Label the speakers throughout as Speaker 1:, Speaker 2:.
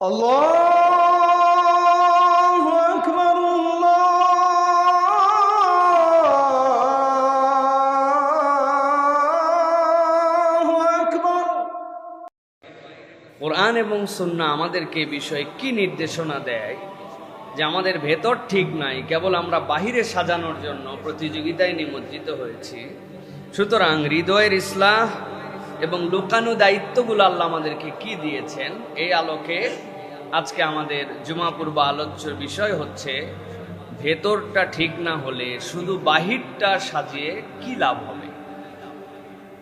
Speaker 1: আল্লাহু আকবার, আল্লাহু আকবার।
Speaker 2: কোরআন এবং সুন্নাহ আমাদেরকে এই বিষয়ে কি নির্দেশনা দেয় যে আমাদের ভেতর ঠিক নাই, কেবল আমরা বাহিরে সাজানোর জন্য প্রতিযোগিতায় নিমজ্জিত হয়েছি। সুতরাং হৃদয়ের ইসলাহ এবং লুকানো দায়িত্বগুলো আল্লাহ আমাদেরকে কি দিয়েছেন, এই আলোকে আজকে আমাদের জুমা পূর্ব আলোচ্য বিষয় হচ্ছে ভেতরটা ঠিক না হলে শুধু বাহিরটা সাজিয়ে কি লাভ হবে।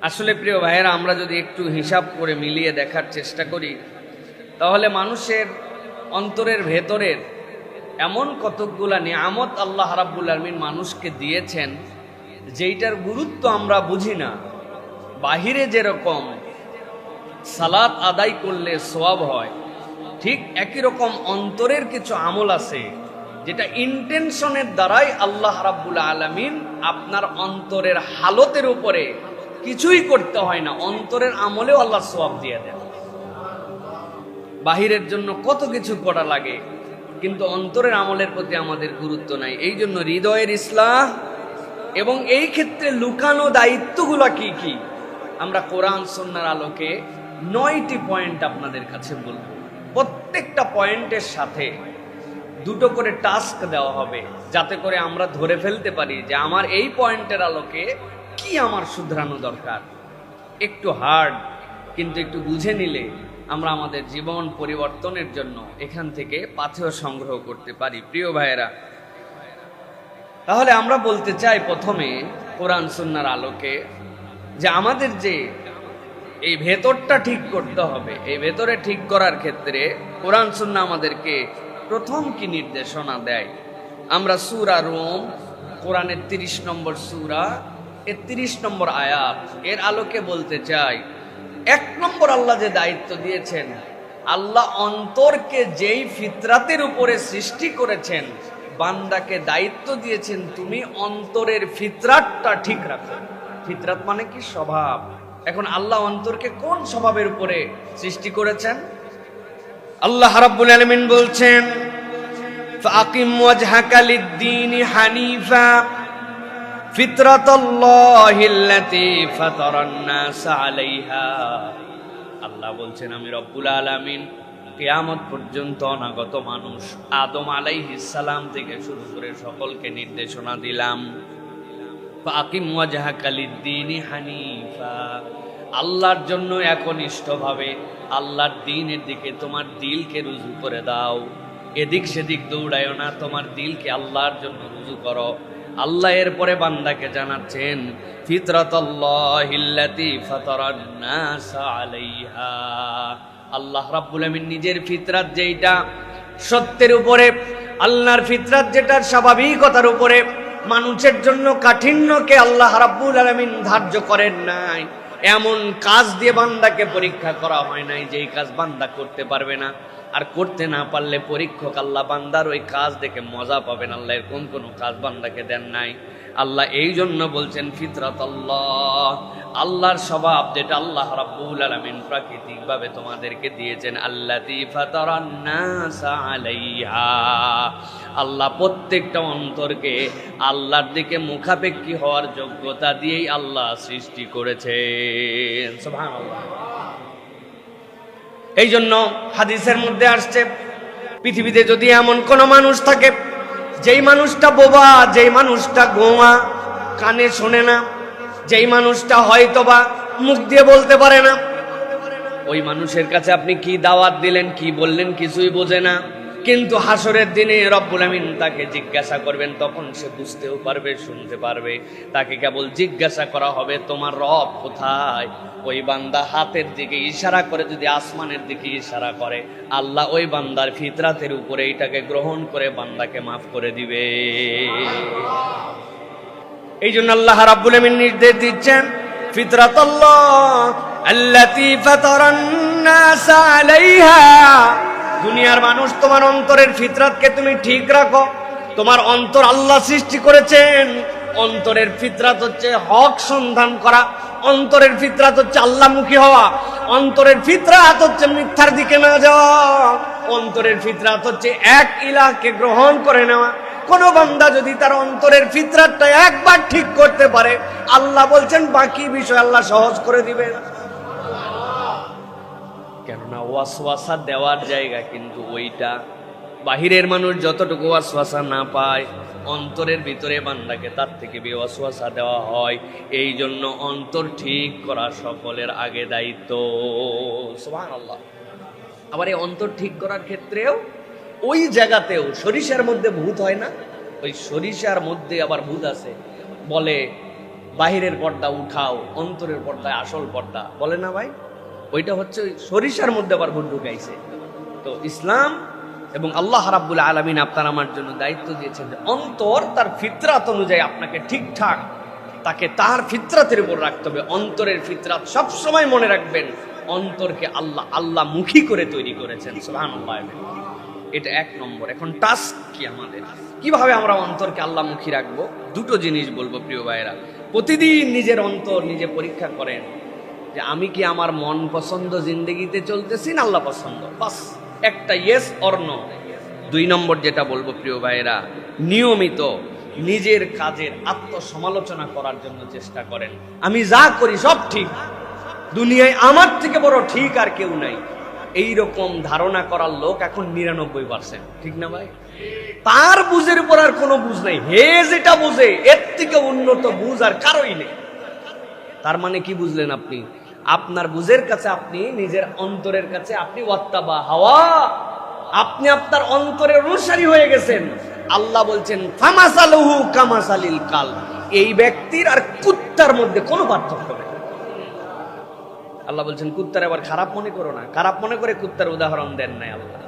Speaker 2: আসলে প্রিয় ভাইয়েরা, আমরা যদি একটু হিসাব করে মিলিয়ে দেখার চেষ্টা করি তাহলে মানুষের অন্তরের ভেতরের এমন কতকগুলা নিয়ামত আল্লাহ রাব্বুল আলামিন মানুষকে দিয়েছেন যেইটার গুরুত্ব আমরা বুঝি না। বাহিরে যেরকম সালাত আদায় করলে সওয়াব হয়, ঠিক একই রকম অন্তরের কিছু আমল আছে যেটা ইন্টেনশনের দ্বারাই আল্লাহ রাব্বুল আলামিন আপনার অন্তরের হালতের উপরে কিছুই করতে হয় না, অন্তরের আমলেও আল্লাহ সওয়াব দিয়ে দেন। বাহিরের জন্য কত কিছু করা লাগে, কিন্তু অন্তরের আমলের প্রতি আমাদের গুরুত্ব নাই। এই জন্য হৃদয়ের ইসলাহ এবং এই ক্ষেত্রে লুকানো দায়িত্বগুলো কি কি, আমরা কোরআন সুন্নাহর আলোকে 9টি পয়েন্ট আপনাদের কাছে বলবো। প্রত্যেকটা পয়েন্টের সাথে দুটো করে টাস্ক দেওয়া হবে, যাতে করে আমরা ধরে ফেলতে পারি যে আমার এই পয়েন্টের আলোকে কি আমার শুধরানো দরকার। একটু হার্ড, কিন্তু একটু বুঝে নিলে আমরা আমাদের জীবন পরিবর্তনের জন্য এখান থেকে পাথেয় সংগ্রহ করতে পারি। প্রিয় ভাইয়েরা, তাহলে আমরা বলতে চাই প্রথমে কোরআন সুন্নাহর আলোকে যে আমাদের যে এই ভেতরটা ঠিক করতে হবে, এই ভেতরে ঠিক করার ক্ষেত্রে কোরআন সুন্নাহ আমাদেরকে প্রথম কি নির্দেশনা দেয়। আমরা সূরা রুম, কোরআনের 30 নম্বর সূরা, 30 নম্বর আয়াত, এর আলোকে বলতে চাই 1 নম্বর আল্লাহ যে দায়িত্ব দিয়েছেন, আল্লাহ অন্তরকে যেই ফিতরাতের উপরে সৃষ্টি করেছেন, বান্দাকে দায়িত্ব দিয়েছেন তুমি অন্তরের ফিতরাতটা ঠিক রাখো। ফিতরাত মানে কি? স্বভাব। এখন আল্লাহ অন্তরকে কোন স্বভাবের উপরে সৃষ্টি করেছেন? আল্লাহ রাব্বুল আলামিন বলছেন, ফাকিম ওয়াজহাকা লিদ-দীনি হানিফা ফিতরাতাল্লাহিল্লাতী ফাতারান নাস আলাইহা। আল্লাহ বলছেন, আমি রব্বুল আলামিন কিয়ামত পর্যন্ত অনাগত মানুষ আদম আলাইহিস সালাম থেকে শুরু করে সকলকে নির্দেশনা দিলাম, ফাকিম ওয়াজহাকা লিদ-দীনি হানিফা, আল্লাহর জন্য একনিষ্ঠভাবে আল্লাহর দ্বীনের দিকে তোমার দিলকে রুজু করে দাও। এদিক সেদিক দৌড়ায়ো না, তোমার দিলকে আল্লাহর জন্য রুজু করো। আল্লাহ এরপরে বান্দাকে জানাচ্ছেন, ফিতরাতাল্লাহিল্লাতী ফাতারান নাস আলাইহা, আল্লাহ রাব্বুল আমিন নিজের ফিতরাত যেটা সত্যের উপরে, আল্লাহর ফিতরাত যেটা স্বাভাবিকতার উপরে, মানুষের জন্য কাঠিন্যকে আল্লাহ রাব্বুল আলামিন ধার্য করেন নাই। এমন কাজ দিয়ে বান্দাকে পরীক্ষা করা হয় নাই যেই কাজ বান্দা করতে পারবে না, আর করতে না পারলে পরীক্ষক আল্লাহ বান্দার ওই কাজ দেখে মজা পাবেন। আল্লাহ এর কোন কাজ বান্দাকে দেন নাই। আল্লাহ এই জন্য বলছেন ফিতরাতাল্লাহ, আল্লাহর স্বভাব যেটা আল্লাহ রাব্বুল আলামিন প্রাকৃতিকভাবে তোমাদেরকে দিয়েছেন, আল্লাতী ফাতারান নাস আলাইহা, আল্লাহ প্রত্যেকটা অন্তরকে আল্লাহর দিকে মুখাপেক্ষী হওয়ার যোগ্যতা দিয়েই আল্লাহ সৃষ্টি করেছেন। সুবহানাল্লাহ। এই জন্য হাদিসের মধ্যে আসছে, পৃথিবীতে যদি এমন কোন মানুষ থাকে যেই মানুষটা বোবা, যেই মানুষটা গোয়া, কানে শোনে না, যেই মানুষটা হয়তোবা মুখ দিয়ে বলতে পারে না, ওই মানুষের কাছে আপনি কি দাওয়াত দিলেন, কি বললেন, কিছুই বোঝে না। কিন্তু হাসরের দিনে রব্বুল আমিন তাকে জিজ্ঞাসা করবেন, তখন সে বুঝতেও পারবে, শুনতে পারবে। তাকে কেবল জিজ্ঞাসা করা হবে, তোমার রব কোথায়? ওই বান্দা হাতের দিকে ইশারা করে, যদি আসমানের দিকে ইশারা করে, আল্লাহ ওই বান্দার ফিতরাতের উপরে এটাকে গ্রহণ করে বান্দাকে মাফ করে দিবে। এই জন্য আল্লাহ রাব্বুল আমিন নির্দেশ দিচ্ছেন, ফিতরাতাল্লাহ আল্লাতী ফাতারান নাস আলাইহা, দুনিয়ার মানুষ তোমার অন্তরের ফিতরাতকে তুমি ঠিক রাখো। তোমার অন্তর আল্লাহ সৃষ্টি করেছেন, অন্তরের ফিতরাত হচ্ছে হক সন্ধান করা, অন্তরের ফিতরাত হচ্ছে আল্লাহমুখী হওয়া, অন্তরের ফিতরাত হচ্ছে মিথ্যার দিকে না যাওয়া, অন্তরের ফিতরাত হচ্ছে এক ইলাহকে গ্রহণ করে নেওয়া। কোন বান্দা যদি তার অন্তরের ফিতরাতটা একবার ঠিক করতে পারে, আল্লাহ বলছেন বাকি বিষয় আল্লাহ সহজ করে দিবেন। কেননা ওয়াসওয়াসা দেওয়ার জায়গা কিন্তু ওইটা। বাহিরের মানুষ যতটুকু ওয়াসওয়াসা না পায়, অন্তরের ভিতরে বান্দাকে তার থেকে ওয়াসওয়াসা দেওয়া হয়। এই জন্য অন্তর ঠিক করা সকলের আগে দায়িত্ব। সুবহানাল্লাহ। আবার এই অন্তর ঠিক করার ক্ষেত্রেও ওই জায়গাতেও সরিষার মধ্যে ভূত হয় না, ওই সরিষার মধ্যে আবার ভূত আছে। বলে বাহিরের পর্দা উঠাও, অন্তরের পর্দায় আসল পর্দা, বলে না ভাই? ওইটা হচ্ছে ওই সরিষার মধ্যে আবার ভূত ঢুকাইছে। তো ইসলাম এবং আল্লাহ রাব্বুল আলামিন আপনার আমার জন্য দায়িত্ব দিয়েছেন যে অন্তর তার ফিতরাত অনুযায়ী আপনাকে ঠিকঠাক তাকে তার ফিতরাতের উপর রাখতে হবে। অন্তরের ফিতরাত সবসময় মনে রাখবেন, অন্তরকে আল্লাহ মুখী করে তৈরি করেছেন। সুবহানাল্লাহ। এটা এক নম্বর। এখন টাস্ক কি আমাদের, কিভাবে আমরা অন্তরকে আল্লাহমুখী রাখবো? দুটো জিনিস বলবো প্রিয় ভাইয়েরা। প্রতিদিন নিজের অন্তর নিজে পরীক্ষা করেন যে আমি কি আমার মন পছন্দ জিন্দেগিতে চলতেছি না আল্লাহ পছন্দ, বাস একটা ইয়েস অর নো। দুই নম্বর যেটা বলবো প্রিয় ভাইয়েরা, নিয়মিত নিজের কাজের আত্মসমালোচনা করার জন্য চেষ্টা করেন। আমি যা করি সব ঠিক, দুনিয়ায় আমার থেকে বড় ঠিক আর কেউ নাই, এইরকম ধারণা করার লোক এখন ৯৯%, ঠিক না ভাই? তার বুঝের উপর আর কোনো বুঝ নাই, হে যেটা বুঝে এর থেকে উন্নত বুঝ আর কারোই নেই। তার মানে কি বুঝলেন আপনি? আপনার বুঝের কাছে আপনি নিজের অন্তরের কাছে আপনি ওয়াত্তাবা হাওয়া, আপনি আপনার অন্তরের অনুসারী হয়ে গেছেন। আল্লাহ বলছেন ফামাসালুহু কামাসালিল কাল, এই ব্যক্তির আর কুত্তার মধ্যে কোনো পার্থক্য নেই। আল্লাহ বলছেন কুত্তার আবার খারাপ মনে করো না, খারাপ মনে করে কুত্তার উদাহরণ দেন নাই আল্লাহ।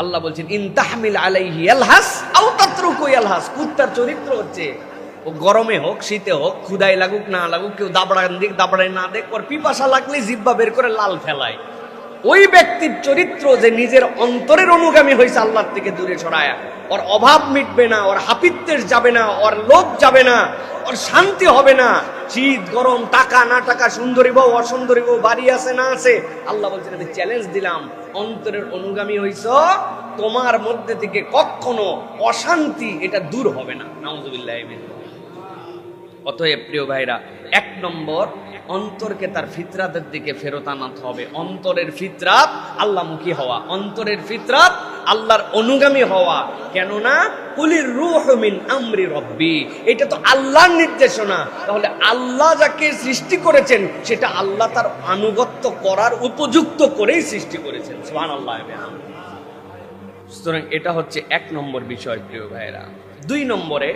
Speaker 2: আল্লাহ বলছেন ইন তাহমিল আলাইহি ইয়ালহাস আও তাতরুকু ইয়ালহাস, কুত্তার চরিত্র হচ্ছে ও গরমে হোক শীতে হোক, ক্ষুধাই লাগুক না লাগুক, কেউ দাবড়ায় না দেখ, ওর পিপাসা লাগলে জিহ্বা বের করে লাল ফেলায়। ওই ব্যক্তির চরিত্র যে নিজের অন্তরের অনুগামী হয়েছে আল্লাহর থেকে দূরে সরায়া, ওর অভাব মিটবে না, ওর হাপিত্যেশ যাবে না, ওর লোভ যাবে না, ওর শান্তি হবে না। শীত গরম, টাকা না টাকা, সুন্দরী বউ অসুন্দরী বউ, বাড়ি আছে না আছে, আল্লাহ বলছেন এদের চ্যালেঞ্জ দিলাম, অন্তরের অনুগামী হইছ, তোমার মধ্যে থেকে কখনো অশান্তি এটা দূর হবে না। নাউযুবিল্লাহি মিন। অতএব প্রিয় ভাইরা, এক নম্বর অন্তরকে তার ফিতরাতের দিকে ফেরত আনাতে হবে। অন্তরের ফিতরাত আল্লাহমুখী হওয়া, অন্তরের ফিতরাত আল্লাহর অনুগামী হওয়া। কেননা কুলির রূহু মিন আমরি রব্বি, এটা তো আল্লাহর নির্দেশনা। তাহলে আল্লাহ যাকে সৃষ্টি করেছেন সেটা আল্লাহ তার আনুগত্য করার উপযুক্ত করেই সৃষ্টি করেছেন। সুবহানাল্লাহ। সুতরাং এটা হচ্ছে এক নম্বর বিষয় প্রিয় ভাইরা। দুই নম্বরে,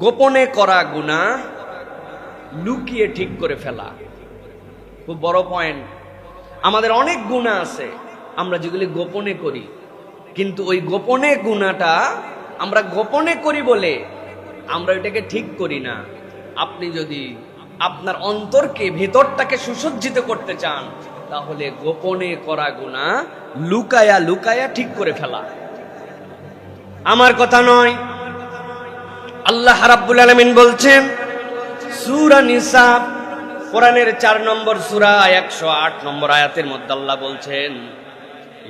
Speaker 2: গোপনে করা গুনাহ লুকিয়ে ঠিক করে ফেলা, খুব বড় পয়েন্ট। আমাদের অনেক গুনাহ আছে আমরা যেগুলি গোপনে করি, কিন্তু ওই গোপনে গুনাহটা আমরা গোপনে করি বলে আমরা এটাকে ঠিক করি না। আপনি যদি আপনার অন্তরকে ভেতরটাকে সুসজ্জিত করতে চান, তাহলে গোপনে করা গুনাহ লুকায়া লুকায়া ঠিক করে ফেলা। আমার কথা নয়, আল্লাহ রাব্বুল আলামিন বলছেন সূরা নিসা, কোরআনের ৪ নম্বর সূরা ১০৮ নম্বর আয়াতের মধ্যে আল্লাহ বলছেন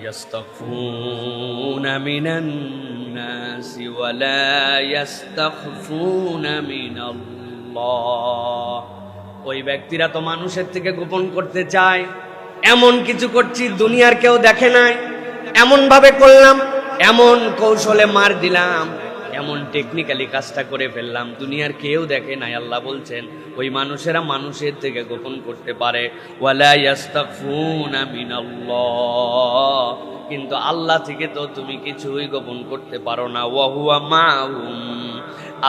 Speaker 2: ইয়াস্তাগফুনা মিনান নাসি ওয়া লা ইয়াস্তাগফুনা মিনাল্লাহ। ওই ব্যক্তিরা তো মানুষের থেকে গোপন করতে চায়, এমন কিছু করছি দুনিয়ার কেউ দেখে নাই, এমন ভাবে করলাম, এমন কৌশলে মার দিলাম, এমন টেকনিক্যালি কাজটা করে ফেললাম, দুনিয়ার কেউ দেখে নাই। আল্লাহ বলছেন ওই মানুষেরা মানুষের থেকে গোপন করতে পারে, ওয়ালা ইয়াস্তাগফুনা মিনাল্লাহ, কিন্তু আল্লাহ থেকে তো তুমি কিছুই গোপন করতে পারো না। ওয়া হুয়া মাহুম,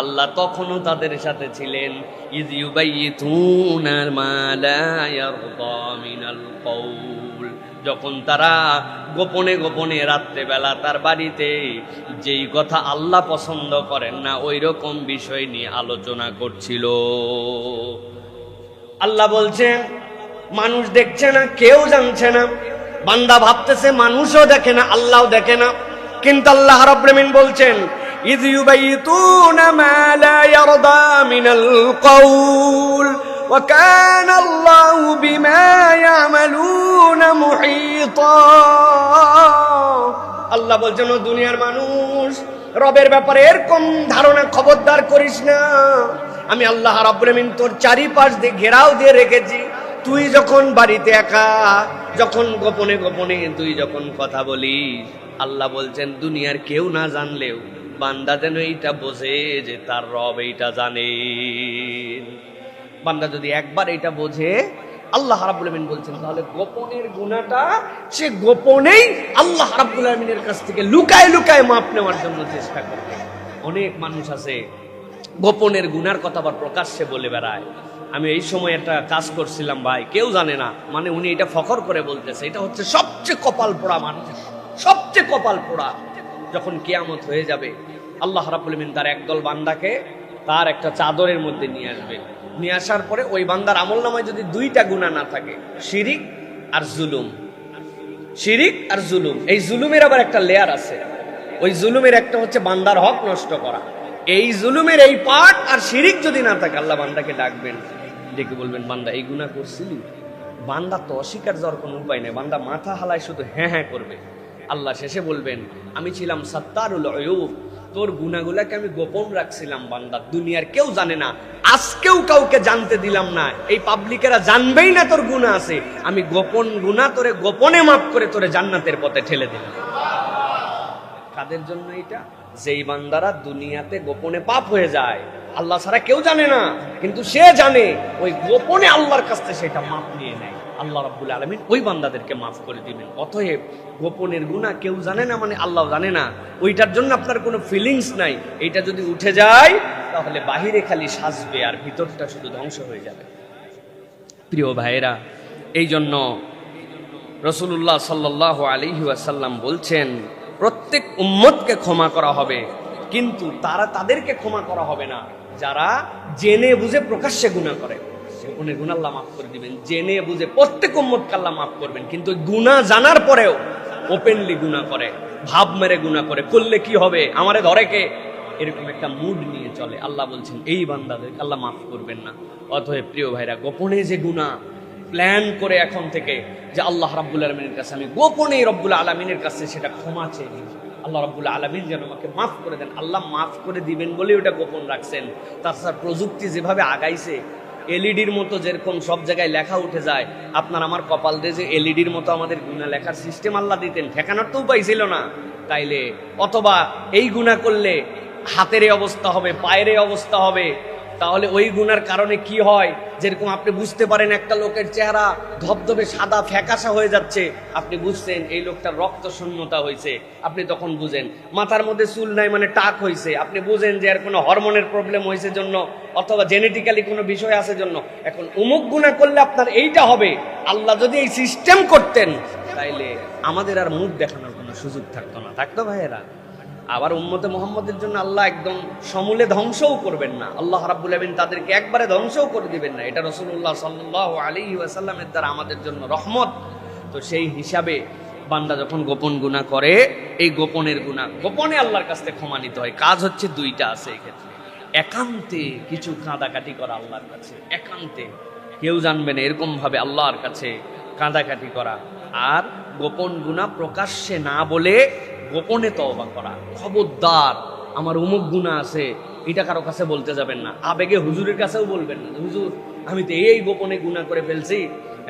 Speaker 2: আল্লাহ তখনও তাদের সাথে ছিলেন। ইয ইউবাইয়িতুনা মা লা ইয়ারদা মিনাল কওল, যখন তারা গোপনে গোপনে রাত্রেবেলা তার বাড়িতে যেই কথা আল্লাহ পছন্দ করেন না ওই রকম বিষয় নিয়ে আলোচনা করছিল। আল্লাহ বলছেন মানুষ দেখছে না, কেউ জানছে না, বান্দা ভাবতেছে মানুষও দেখে না, আল্লাহও দেখে না, কিন্তু আল্লাহ রাব্বুল আলামিন বলছেন ইয ইউবাইয়িতুনা মা লা ইয়ারদা মিনাল কওল وكان الله بما يعملون محيطا। আল্লাহ বলছেন ও দুনিয়ার মানুষ, রবের ব্যাপারে এরকম ধারণা খবরদার করিস না। আমি আল্লাহ রাব্বুল আমিন তোর চারিপাশ দিয়ে ঘেরাও দিয়ে রেখেছি। তুই যখন বাড়িতে একা, যখন গোপনে গোপনে তুই যখন কথা বলিস, আল্লাহ বলছেন দুনিয়ার কেউ না জানলেও বান্দা যেন এইটা বোঝে যে তার রব এইটা জানে। বান্দা যদি একবার এটা বোঝে, আল্লাহ রাব্বুল আমিন বলছেন, তাহলে গোপনের গুনাহটা সে গোপনেই আল্লাহ রাব্বুল আমিনের কাছ থেকে লুকায় লুকায় মাপ নেওয়ার জন্য চেষ্টা করবে। অনেক মানুষ আছে গোপনের গুনার কথা আবার প্রকাশ্যে বলে বেড়ায়। আমি এই সময় একটা কাজ করছিলাম ভাই, কেউ জানে না, মানে উনি এটা ফখর করে বলতেছে, এটা হচ্ছে সবচেয়ে কপাল পোড়া মানুষ, সবচেয়ে কপাল পোড়া। যখন কিয়ামত হয়ে যাবে, আল্লাহ রাব্বুল আমিন তার একদল বান্দাকে তার একটা চাদরের মধ্যে নিয়ে আসবে। নিয়ে আসার পরে ওই বান্দার আমলনামায় যদি দুইটা গুনাহ না থাকে, শিরিক আর জুলুম, শিরিক আর জুলুম, এই জুলুমের আবার একটা লেয়ার আছে। ওই জুলুমের একটা হচ্ছে বান্দার হক নষ্ট করা, এই জুলুমের এই পার্ট আর শিরিক যদি না থাকে, আল্লাহ বান্দাকে ডাকবেন, ডেকে বলবেন বান্দা এই গুনাহ করছিলি। বান্দা তো অস্বীকার যাওয়ার কোনো উপায় নেই, বান্দা মাথা হালায় শুধু হ্যাঁ হ্যাঁ করবে। আল্লাহ শেষে বলবেন, আমি ছিলাম সাত্তারুল উয়ুব, তোর গুনাহগুলোকে আমি গোপন রাখছিলাম বান্দা, দুনিয়ার কেউ জানে না, আজকেও কাউকে জানতে দিলাম না, এই পাবলিকেরা জানবেই না তোর গুনাহ আছে, আমি গোপন গুনাহ তোরে গোপনে মাফ করে তোরে জান্নাতের পথে ঠেলে দিলাম। কাদের জন্য এটা? যেই বান্দারা দুনিয়াতে গোপনে পাপ হয়ে যায়, আল্লাহ ছাড়া কেউ জানে না, কিন্তু সে জানে, ওই গোপনে আল্লাহর কাছ থেকে সেটা মাফ নিয়ে নেয়, আল্লাহ রাব্বুল আলামিন ওই বান্দাদেরকে মাফ করে দিবেন। অতএব গোপনের গুনাহ কেউ জানে না মানে আল্লাহ জানে না, ওইটার জন্য আপনার কোনো ফিলিংস নাই। এইটা যদি উঠে যায় তাহলে বাহিরে খালি সাজবে আর ভিতরটা শুধু ধ্বংস হয়ে যাবে। প্রিয় ভাইয়েরা, এই জন্য রাসূলুল্লাহ সাল্লাল্লাহু আলাইহি ওয়াসাল্লাম বলছেন, প্রত্যেক উম্মতকে ক্ষমা করা হবে, কিন্তু তাদেরকে ক্ষমা করা হবে না যারা জেনে বুঝে প্রকাশ্যে গুনাহ করে। গোপনে গুনাহ আল্লাহ মাফ করে দিবেন, জেনে বুঝে প্রত্যেক উম্মতকে আল্লাহ মাফ করবেন, কিন্তু গুনাহ জানার পরেও ওপেনলি গুনাহ করে, ভাব মেরে গুনাহ করে, করলে কি হবে, আমারে ধরে কে, এরকম একটা মুড নিয়ে চলে। আল্লাহ বলছেন এই বান্দাদেরকে আল্লাহ মাফ করবেন না। অতএব প্রিয় ভাইরা, গোপনে যে গুনাহ প্ল্যান করে এখন থেকে যে আল্লাহ রাব্বুল আলামিনের কাছে আমি গোপনে রব্বুল আলামিনের কাছে সেটা ক্ষমা চেয়ে নিই, আল্লাহ রাব্বুল আলামিন যেন আমাকে মাফ করে দেন। আল্লাহ মাফ করে দিবেন বলে ওটা গোপন রাখছেন। তাছাড়া প্রযুক্তি যেভাবে আগাইছে, এলইডির মতো যেরকম সব জায়গায় লেখা উঠে যায়, আপনার আমার কপাল দিয়ে যে এলইডির মতো আমাদের গুনাহ লেখার সিস্টেম আল্লাহ দিতেন, ঠেকানোর তো উপায় ছিল না। তাইলে অথবা এই গুনাহ করলে হাতের এই অবস্থা হবে, পায়ের এই অবস্থা হবে, তাহলে ওই গুনার কারণে কি হয়, যেরকম আপনি বুঝতে পারেন একটা লোকের চেহারা ধবধবে সাদা ফ্যাকাশা হয়ে যাচ্ছে, আপনি বুঝছেন এই লোকটার রক্ত শূন্যতা হয়েছে, আপনি তখন বুঝেন। মাথার মধ্যে চুল নাই মানে টাক হয়েছে, আপনি বুঝেন যে এর কোনো হরমোনের প্রবলেম হয়েছে জন্য, অথবা জেনেটিক্যালি কোনো বিষয় আছে জন্য। এখন উমুক গুনাহ করলে আপনার এইটা হবে, আল্লাহ যদি এই সিস্টেম করতেন তাইলে আমাদের আর মুখ দেখানোর কোনো সুযোগ থাকতো না, থাকতো ভাইয়েরা। আবার উম্মতে মুহাম্মদের জন্য আল্লাহ একদম সমূলে ধ্বংসও করবেন না, আল্লাহ রাব্বুল আমিন তাদেরকে একবারে ধ্বংসও করে দিবেন না। এটা রাসূলুল্লাহ সাল্লাল্লাহু আলাইহি ওয়াসাল্লামের দ্বারা আমাদের জন্য রহমত। তো সেই হিসাবে বান্দা যখন গোপন গুনাহ করে, এই গোপনের গুনাহ গোপনে আল্লাহর কাছ থেকে ক্ষমা নিতে হয়। কাজ হচ্ছে দুইটা আছে এই ক্ষেত্রে, একান্তে কিছু কাঁদাকাটি করা আল্লাহর কাছে, একান্তে কেউ জানবে না এরকম ভাবে আল্লাহর কাছে কাঁদাকাটি করা, আর গোপন গুনাহ প্রকাশ্যে না বলে গোপনে তওবা করা। খবরদার আমার অমুক গুনাহ আছে এটা কারো কাছে বলতে যাবেন না, আবেগে হুজুরের কাছেও বলবেন না, হুজুর আমি তো এই গোপনে গুনাহ করে ফেলছি,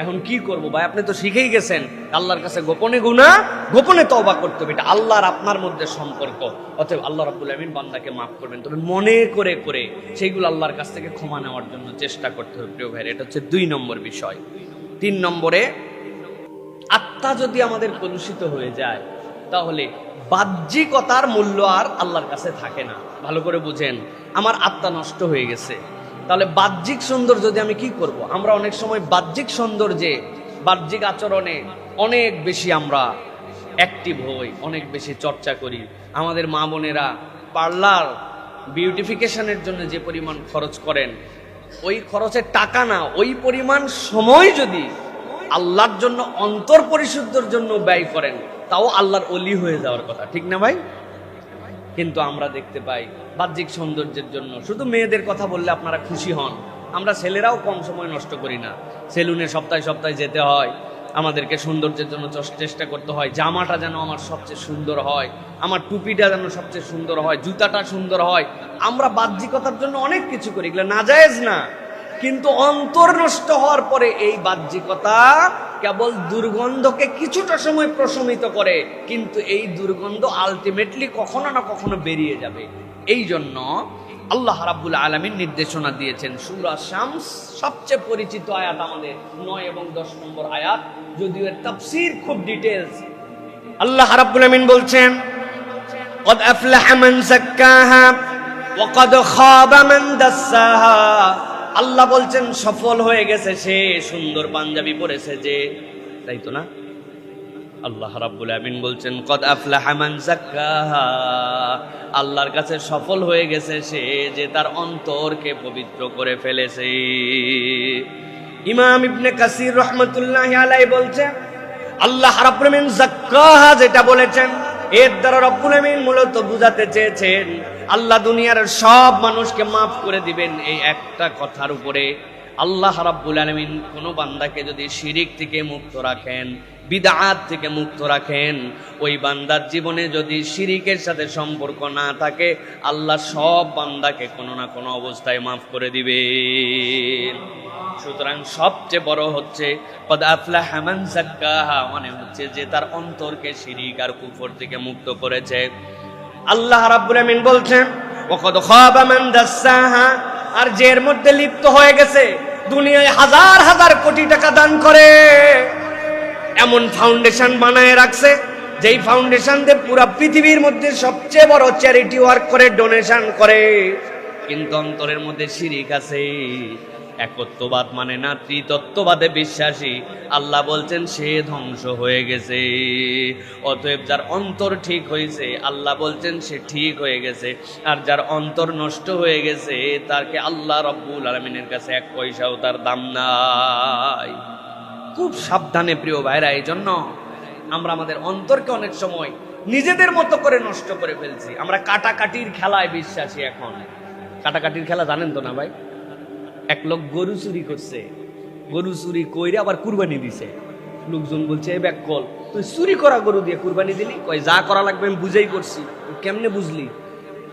Speaker 2: এখন কি করব ভাই, আপনি তো শিখেই গেছেন আল্লাহর কাছে গোপনে গুনাহ গোপনে তওবা করতে হবে, এটা আল্লাহর আপনার মধ্যে সম্পর্ক। অতএব আল্লাহ রাব্বুল আমিন বান্দাকে মাফ করবেন, তবে মনে করে করে সেইগুলো আল্লাহর কাছ থেকে ক্ষমা নেওয়ার জন্য চেষ্টা করতে হবে। প্রিয় ভাই, এটা হচ্ছে 2 নম্বর বিষয়। 3 নম্বরে, আত্মা যদি আমাদের কলুষিত হয়ে যায় তাহলে বাহ্যিকতার মূল্য আর আল্লাহর কাছে থাকে না। ভালো করে বুঝেন, আমার আত্মা নষ্ট হয়ে গেছে, তাহলে বাহ্যিক সৌন্দর্য যদি আমি কি করব? আমরা অনেক সময় বাহ্যিক সৌন্দর্যে, বাহ্যিক আচরণে অনেক বেশি আমরা অ্যাক্টিভ হই, অনেক বেশি চর্চা করি। আমাদের মা বোনেরা পার্লার বিউটিফিকেশনের জন্য যে পরিমাণ খরচ করেন, ওই খরচের টাকা না, ওই পরিমাণ সময় যদি আল্লাহর জন্য, অন্তর পরিশুদ্ধর জন্য ব্যয় করেন, তাও আল্লাহর ওলি হয়ে যাওয়ার কথা, ঠিক না ভাই? কিন্তু আমরা দেখতে পাই বাহ্যিক সৌন্দর্যের জন্য, শুধু মেয়েদের কথা বললে আপনারা খুশি হন, আমরা ছেলেরাও কম সময় নষ্ট করি না। সেলুনে সপ্তাহে সপ্তাহে যেতে হয়, আমাদেরকে সৌন্দর্যের জন্য চেষ্টা করতে হয়, জামাটা যেন আমার সবচেয়ে সুন্দর হয়, আমার টুপিটা যেন সবচেয়ে সুন্দর হয়, জুতাটা সুন্দর হয়। আমরা বাহ্যিকতার জন্য অনেক কিছু করি, এগুলো নাজায়েজ না, কিন্তু অন্তর নষ্ট হওয়ার পরে এই বাহ্যিকতা কেবল দুর্গন্ধকে কিছুটা সময় প্রশমিত করে, কিন্তু এই দুর্গন্ধ আলটিমেটলি কখনো না কখনো বেরিয়ে যাবে। এই জন্য আল্লাহ রাব্বুল আলামিন নির্দেশনা দিয়েছেন। সূরা শামস সবচেয়ে পরিচিত আয়াত আমাদের 9 এবং 10 নম্বর আয়াত, যদিও এর তাফসীর খুব ডিটেইলস। আল্লাহ রাব্বুল আলামিন বলছেন, قد أفلح من زكاها وقد خاب من دساها। আল্লাহ বলছেন সফল হয়ে গেছে সে, সুন্দর পাঞ্জাবি পরেছে যে, তাই তো না? আল্লাহ রাব্বুল আমিন বলছেন কদ আফলাহা মান যাক্কাহা, আল্লাহর কাছে সফল হয়ে গেছে সে যে তার অন্তরকে পবিত্র করে ফেলেছে। ইমাম ইবনে কাসির রাহমাতুল্লাহি আলাইহি বলছেন আল্লাহ রাব্বুল আমিন যাক্কাহা যেটা বলেছেন, এর দ্বারা রব্বুল আমিন মূলত বুঝাতে চেয়েছেন আল্লাহ দুনিয়ার সব মানুষকে মাফ করে দিবেন এই একটা কথার উপরে। আল্লাহ রাব্বুল আলামিন কোন বান্দাকে যদি শিরিক থেকে মুক্ত রাখেন, বিদআত থেকে মুক্ত রাখেন, ওই বান্দার জীবনে যদি শিরিকের সাথে সম্পর্ক না থাকে, আল্লাহ সব বান্দাকে কোনো না কোনো অবস্থায় মাফ করে দিবেন। সুতরাং সবচেয়ে বড় হচ্ছে কদ আফলাহা মান যাক্কাহা, মানে হচ্ছে যে তার অন্তরকে শিরিক আর কুফর থেকে মুক্ত করেছে। আল্লাহ রাব্বুল আমিন বলছেন ওয়াকাদ খাবা মান দাসসাহা, আর যে এর মধ্যে লিপ্ত হয়ে গেছে, দুনিয়ায় হাজার হাজার কোটি টাকা দান করে, এমন ফাউন্ডেশন বানায় রাখছে যেই ফাউন্ডেশন দিয়ে পুরো পৃথিবীর মধ্যে সবচেয়ে বড় চ্যারিটি ওয়ার্ক করে, ডোনেশন করে, কিন্তু অন্তরের মধ্যে শিরিক আছে, একত্ববাদ মানে না, ত্রিতত্ত্ববাদে বিশ্বাসী। আল্লাহ বলছেন সে ধ্বংস হয়ে গেছে। অতএব যার অন্তর ঠিক হয়েছে, আল্লাহ বলছেন সে ঠিক হয়ে গেছে, আর যার অন্তর নষ্ট হয়ে গেছে তাকে আল্লাহ রাব্বুল আলামিনের কাছে এক পয়সাও তার দাম নাই। খুব সাবধানে প্রিয় ভাইরা, এই জন্য আমরা আমাদের অন্তরকে অনেক সময় নিজেদের মতো করে নষ্ট করে ফেলছি। আমরা কাটাকাটির খেলায় বিশ্বাসী। এখন কাটাকাটির খেলা জানেন তো না ভাই? এক লোক গরু চুরি করছে, গরু চুরি কইরে আবার কুরবানি দিছে। লোকজন বলছে এ ব্যাককল, তুই চুরি করা গরু দিয়ে কুরবানি দিলি? কয় যা করা লাগবে আমি বুঝাই করছি। কেমনে বুঝলি?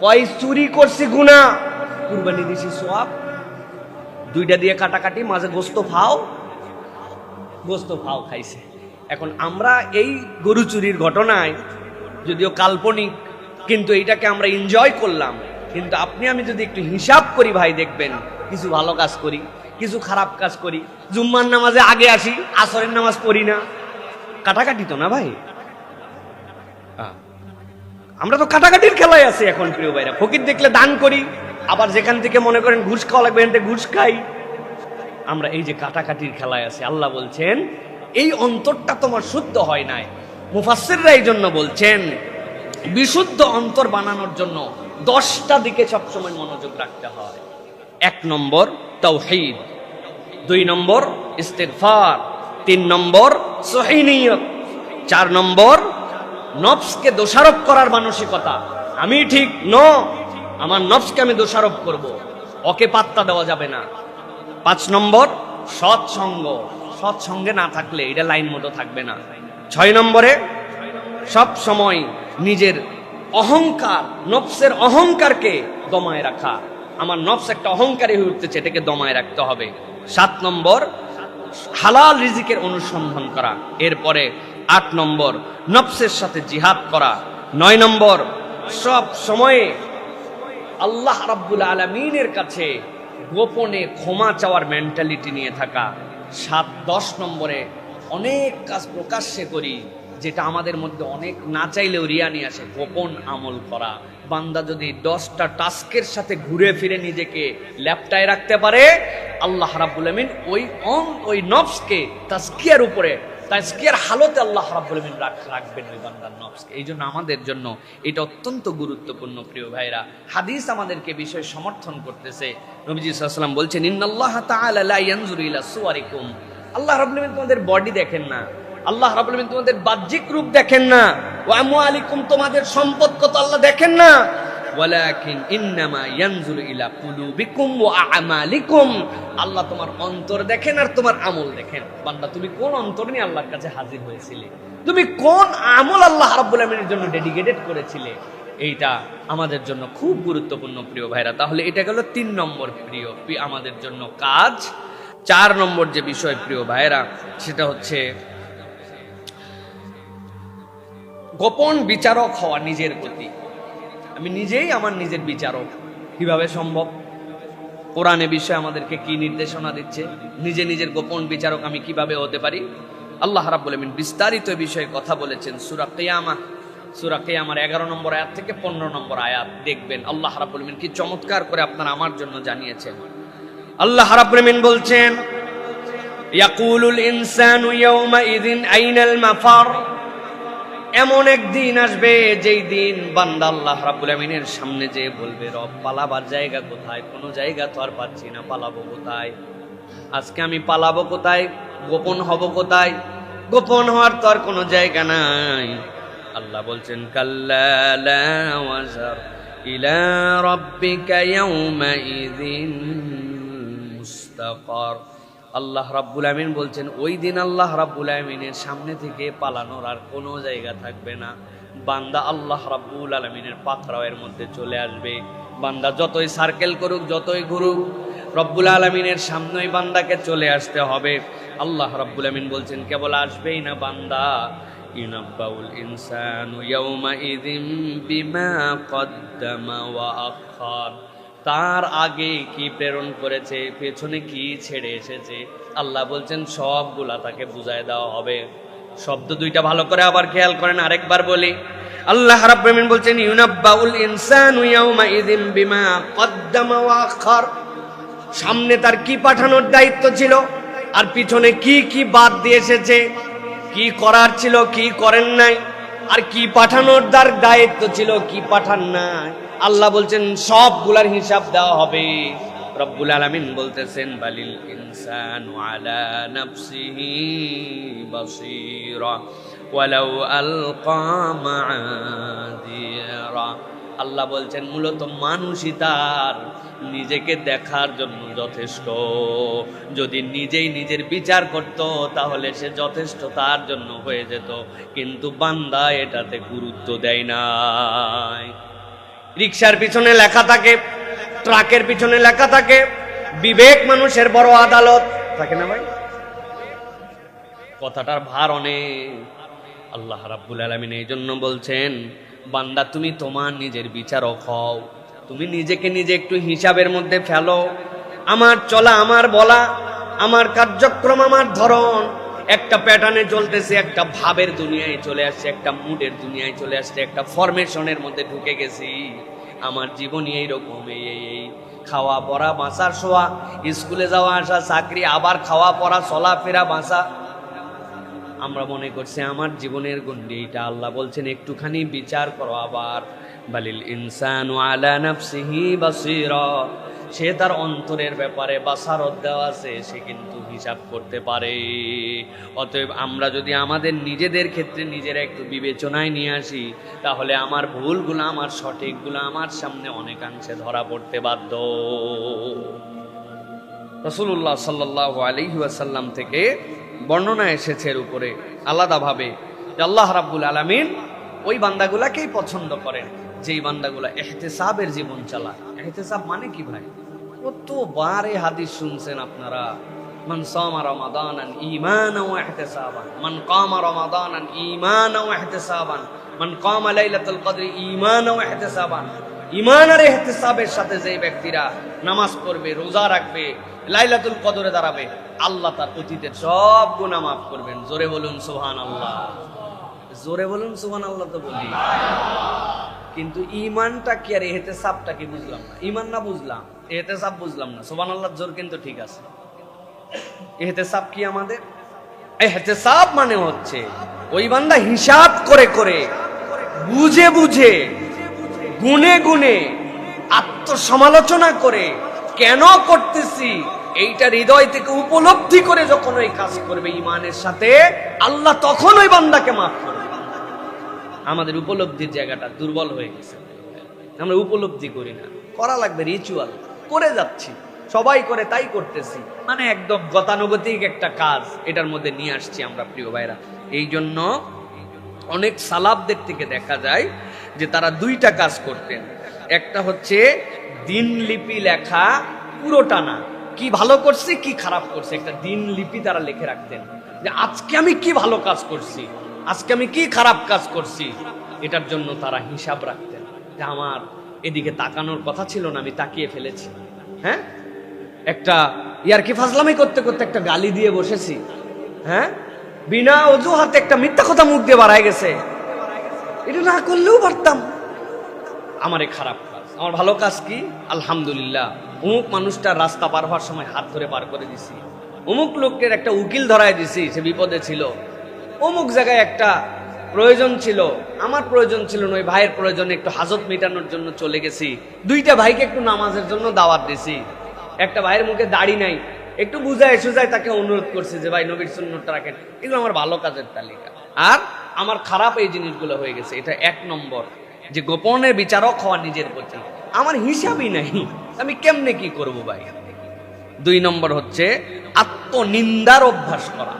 Speaker 2: কয় চুরি করছি গুনাহ, কুরবানি দিছি সওয়াব। দুইটা দিয়ে কাটাকাটি, মাঝে গোস্ত ফাও খাইছে। এখন আমরা এই গরু চুরির ঘটনায়, যদিও কাল্পনিক, কিন্তু এইটাকে আমরা এনজয় করলাম। কিন্তু আপনি আমি যদি একটু হিসাব করি ভাই, দেখবেন কিছু ভালো কাজ করি, কিছু খারাপ কাজ করি। জুম্মার নামাজে আগে আসি, আসরের নামাজ পড়ি না। কাটাকাটি তো না ভাই? আমরা তো কাটাকাটির খেলায় আছি এখন প্রিয় ভাইরা। ফকির দেখলে দান করি, আবার যেখান থেকে মনে করেন ঘুষ খাওয়া লাগবে এখান থেকে ঘুষ খাই। আমরা এই যে কাটাকাটির খেলায় আছি। আল্লাহ বলছেন এই অন্তরটা তোমার শুদ্ধ হয় নাই। মুফাসসিররা এই জন্য বলছেন বিশুদ্ধ অন্তর বানানোর জন্য 10টা দিকে সবসময় মনোযোগ রাখতে হয়। 1 নম্বর তাওহীদ, 2 নম্বর ইস্তিগফার, 3 নম্বর সহিহ নিয়ত, 4 নম্বর নফসকে দোষারোপ করার মানসিকতা। আমি ঠিক ন, আমার নফসকে আমি দোষারোপ করব, ওকে পাত্তা দেওয়া যাবে না। 5 নম্বর সৎসঙ্গ, সৎসঙ্গে না থাকলে এটা লাইন মতো থাকবে না। 6 নম্বরে সব সময় নিজের অহংকার, নফসের অহংকারকে দমায় রাখা। আমার নফস একটা অহংকারী হয়ে উঠতেছে, এটাকে দমায় রাখতে হবে। 7 নম্বর হালাল রিজিকের অনুসন্ধান করা। এরপরে 8 নম্বর নফসের সাথে জিহাদ করা। 9 নম্বর সব সময়ে আল্লাহ রাব্বুল আলামিনের কাছে গোপনে ক্ষমা চাওয়ার মেন্টালিটি নিয়ে থাকা। 10 নম্বরে অনেক কাজ প্রকাশ্যে করি, যেটা আমাদের মধ্যে অনেক না চাইলেও রিয়া নিয়ে আসে, গোপন আমল করা। বান্দা যদি 10টা টাস্কের সাথে ঘুরে ফিরে নিজেকে ল্যাপটায় রাখতে পারে, আল্লাহ রাব্বুল আমিন ওই নফসকে তাজকিয়ার উপরে, তাজকিয়ার হালতে আল্লাহ রাব্বুল আমিন রাখবেন ওই বান্দার নফসকে। এই জন্য আমাদের জন্য এটা অত্যন্ত গুরুত্বপূর্ণ প্রিয় ভাইরা। হাদিস আমাদেরকে বিষয় সমর্থন করতেছে। নবীজি সাল্লাল্লাহু আলাইহি ওয়াসাল্লাম বলছেন ইন্নাল্লাহা তাআলা লা ইয়ানজুরু ইলা সুওয়ারিকুম, আল্লাহ রাব্বুল আমিন তোমাদের বডি দেখেন না, আল্লাহ রাব্বুল আমিন তোমাদের বাহ্যিক রূপ দেখেন না, ওয়া আমওয়ালিকুম তোমাদের সম্পদ কত আল্লাহ দেখেন না, ওয়ালাকিন ইন্নামা ইয়ানজুরু ইলা কুলুবিকুম ওয়া আমালিকুম। আল্লাহ তোমার অন্তর দেখেন আর তোমার আমল দেখেন। বান্দা তুমি কোন অন্তর নিয়ে আল্লাহর কাছে হাজির হয়েছিলে, তুমি কোন আমল আল্লাহ রাব্বুল আলামিনের জন্য ডেডিকেটেড করেছিলে, এইটা আমাদের জন্য খুব গুরুত্বপূর্ণ প্রিয় ভাইরা। তাহলে এটা গেল 3 নম্বর প্রিয় আমাদের জন্য কাজ। 4 নম্বর যে বিষয় প্রিয় ভাইরা, সেটা হচ্ছে গোপন বিচারক হওয়া নিজের প্রতি। আমি নিজেই আমার নিজের বিচারক, কিভাবে সম্ভব? কোরআনে বিষয়ে আমাদেরকে কি নির্দেশনা দিচ্ছে? নিজে নিজের গোপন বিচারক আমি কিভাবে হতে পারি? আল্লাহ রাব্বুল আলামিন বিস্তারিত বিষয়ে কথা বলেছেন সূরা কিয়ামার 11 নম্বর আয়াত থেকে 15 নম্বর আয়াত দেখবেন। আল্লাহ রাব্বুল আলামিন কি চমৎকার করে আপনারা আমার জন্য জানিয়েছেন। আল্লাহ রাব্বুল আলামিন বলছেন, ইয়াকুলুল ইনসানু ইয়াওমা ইযিন আইনাল মাফার। এমন একদিন আসবে যেই দিন বান্দা আল্লাহ রাব্বুল আমিনের সামনে যে বলবে, রব পালাবার জায়গা কোথায়? কোনো জায়গা তো আর পাচ্ছি না, পালাবো কোথায়? আজকে আমি পালাবো কোথায়? গোপন হব কোথায়? গোপন হওয়ার তো আর কোনো জায়গা নাই। আল্লাহ বলছেন, কাল্লা লা ওয়াজার ইলা রাব্বিকা ইয়াওমা ইযিন মুস্তাকার। আল্লাহ রাব্বুল আমিন বলছেন, ওই দিন আল্লাহ রাব্বুল আমিনের সামনে থেকে পালানোর আর কোনো জায়গা থাকবে না। বান্দা আল্লাহ রাব্বুল আমিনের পাকড়াওয়ের মধ্যে চলে আসবে। বান্দা যতই সার্কেল করুক, যতই ঘুরুক, রব্বুল আলামিনের সামনেই বান্দাকে চলে আসতে হবে। আল্লাহ রাব্বুল আমিন বলছেন, কেবল আসবেই না বান্দা, ইউনাব্বাউল ইনসানু ইয়াওমা ইযিন বিমা কদ্দামা ওয়া আখার। তার আগে কি প্রেরণ করেছে, পেছনে কি ছেড়ে এসেছে, আল্লাহ বলছেন সবগুলা তাকে বুঝায় দেওয়া হবে। শব্দ দুইটা ভালো করে আবার খেয়াল করেন, আরেকবার বলি। আল্লাহ রাব্বুল আমিন বলছেন, ইউনাব্বাউল ইনসানু ইয়াওমা ইযিন বিমা কদ্দামা ওয়া আখার। সামনে তার কি পাঠানোর দায়িত্ব ছিল, আর পিছনে কি কি বাদ দিয়ে এসেছে, কি করার ছিল, কি করেন নাই, আর কি পাঠানোর তার দায়িত্ব ছিল, কি পাঠান নাই, আল্লাহ বলছেন সবগুলার হিসাব দেওয়া হবে। রব্বুল আলামিন বলতেছেন, বালিল ইনসানু আলা নাফসিহি বাসীরা ওয়ালাউ আলকা মাআযিরা। আল্লাহ বলছেন মূলত মানুষই তার নিজেকে দেখার জন্য যথেষ্ট। যদি নিজেই নিজের বিচার করত তাহলে সে যথেষ্ট তার জন্য হয়ে যেত, কিন্তু বান্দা এটাতে গুরুত্ব দেয় নাই। রিকশার পিছনে লেখা থাকে, ট্রাকের পিছনে লেখা থাকে, বিবেক মানুষের বড় আদালত, থাকে না ভাই? কথাটার ভার অনেক। আল্লাহ রাব্বুল আলামিন এই জন্য বলছেন, বান্দা তুমি তোমার নিজের বিচারক হও। তুমি নিজেকে নিজে একটু হিসাবের মধ্যে ফেলো। আমার চলা, আমার বলা, আমার কার্যক্রম, আমার ধরন একটা প্যাটার্নে চলতেছে, একটা ভাবের দুনিয়ায় চলে আসছে, একটা মুডের দুনিয়ায় চলে আসছে, একটা ফরমেশনের মধ্যে ঢুকে গেছি। আমার জীবনই এইরকম, এই খাওয়া পড়া, বাঁচার শোয়া, স্কুলে যাওয়া আসা, চাকরি, আবার খাওয়া পড়া, চলাফেরা, বাঁচা। আমরা মনে করছি আমার জীবনের গণ্ডি এটা। আল্লাহ বলছেন একটুখানি বিচার করো আবার। বালিল ইনসানু আলা নাফসিহি বাসীরা। সে তার অন্তরের ব্যাপারে বাসারত দেওয়া আছে, সে কিন্তু হিসাব করতে পারে। অতএব আমরা যদি আমাদের নিজেদের ক্ষেত্রে নিজেরা একটু বিবেচনায় নিয়ে আসি, তাহলে আমার ভুলগুলো, আমার সঠিকগুলো আমার সামনে অনেকাংশে ধরা পড়তে বাধ্য। রাসূলুল্লাহ সাল্লাল্লাহু আলাইহি ওয়াসাল্লাম থেকে বর্ণনা এসেছে এর উপরে আলাদাভাবে যে আল্লাহ রাব্বুল আলামিন ওই বান্দাগুলাকেই পছন্দ করেন যেই বান্দাগুলা ইহতিসাবের জীবন চালায়। ইহতিসাব মানে কি ভাই? কতবার এই হাদিস শুনছেন আপনারা, মান সামা রমাদানান ঈমানান ওয়া ইহতিসাবান, মান কামা রমাদানান ঈমানান ওয়া ইহতিসাবান, মান কামা লাইলাতুল কদর ঈমানান ওয়া ইহতিসাবান। ঈমান আর ইহতিসাবের সাথে যে ব্যক্তিরা নামাজ পড়বে, রোজা রাখবে, লাইলাতুল কদরে দাঁড়াবে, আল্লাহ তার অতীতের সব গুনাহ মাফ করবেন। জোরে বলুন সুবহানাল্লাহ, জোরে বলুন সুবহানাল্লাহ। তো বলি, কিন্তু ঈমানটা কি আর ইহতিসাবটা কি বুঝলাম না। ঈমান না বুঝলাম, ইহতিসাব বুঝলাম না। সুবহানাল্লাহ জোর কিন্তু ঠিক আছে। ইহতিসাব কি আমাদের? ইহতিসাব মানে হচ্ছে ওই বান্দা হিসাব করে করে, বুঝে বুঝে, গুনে গুনে, আত্মসমালোচনা করে কেন করতেছি এইটা হৃদয় থেকে উপলব্ধি করে যখন ওই কাজ করবে ঈমানের সাথে, আল্লাহ তখন ওই বান্দাকে মাফ করবে। আমাদের উপলব্ধির জায়গাটা দুর্বল হয়ে গেছে। আমরা উপলব্ধি করি না। করা লাগবে, রিচুয়াল করে যাচ্ছি, সবাই করে তাই করতেছি, মানে একদম গতানুগতিক একটা কাজ এটার মধ্যে নিয়ে আসছি আমরা প্রিয় ভাইরা। এই জন্য অনেক সালাফদের থেকে দেখা যায় যে তারা দুইটা কাজ করতেন। একটা হচ্ছে দিনলিপি লেখা, পুরোটা না, কি ভালো করছি কি খারাপ করছি, একটা দিনলিপি তারা লিখে রাখতেন যে আজকে আমি কি ভালো কাজ করছি, আজকে আমি কি খারাপ কাজ করছি। এটার জন্য তারা হিসাব রাখতেন যে আমার এদিকে তাকানোর কথা ছিল না, আমি তাকিয়ে ফেলেছি। হ্যাঁ, একটা ইয়ারকি ফাজলামি করতে করতে একটা গালি দিয়ে বসেছি, হ্যাঁ, বিনা অজুহাতে একটা মিথ্যা কথা মুখ দিয়ে বাড়ায় গেছে, এটা না করলেও পারতাম। আমার এই খারাপ কাজ, আমার ভালো কাজ কি, আলহামদুলিল্লাহ অমুক মানুষটার রাস্তা পার হওয়ার সময় হাত ধরে পার করে দিছি, অমুক লোকের একটা উকিল ধরায় দিছি, সে বিপদে ছিল, অমুক জায়গায় একটা প্রয়োজন ছিল, আমার প্রয়োজন ছিল না, ওই ভাইয়ের প্রয়োজনে একটু হাজত মেটানোর জন্য চলে গেছি, দুইটা ভাইকে একটু নামাজের জন্য দাওয়াত দিছি, একটা ভাইয়ের মুখে দাড়ি নাই, একটু বুঝায় সুজায় তাকে অনুরোধ করছে যে ভাই নবীর সুন্নতটা রাখেন। এগুলো আমার ভালো কাজের তালিকা। আর আমার খারাপ এই জিনিসগুলো হয়ে গেছে, এটা এক নম্বর, যে গোপনে বিচারক হওয়া নিজের প্রতি। আমার হিসাবই নাই, আমি কেমনে কি করব ভাই। দুই নম্বর হচ্ছে আত্মনিন্দার অভ্যাস করা।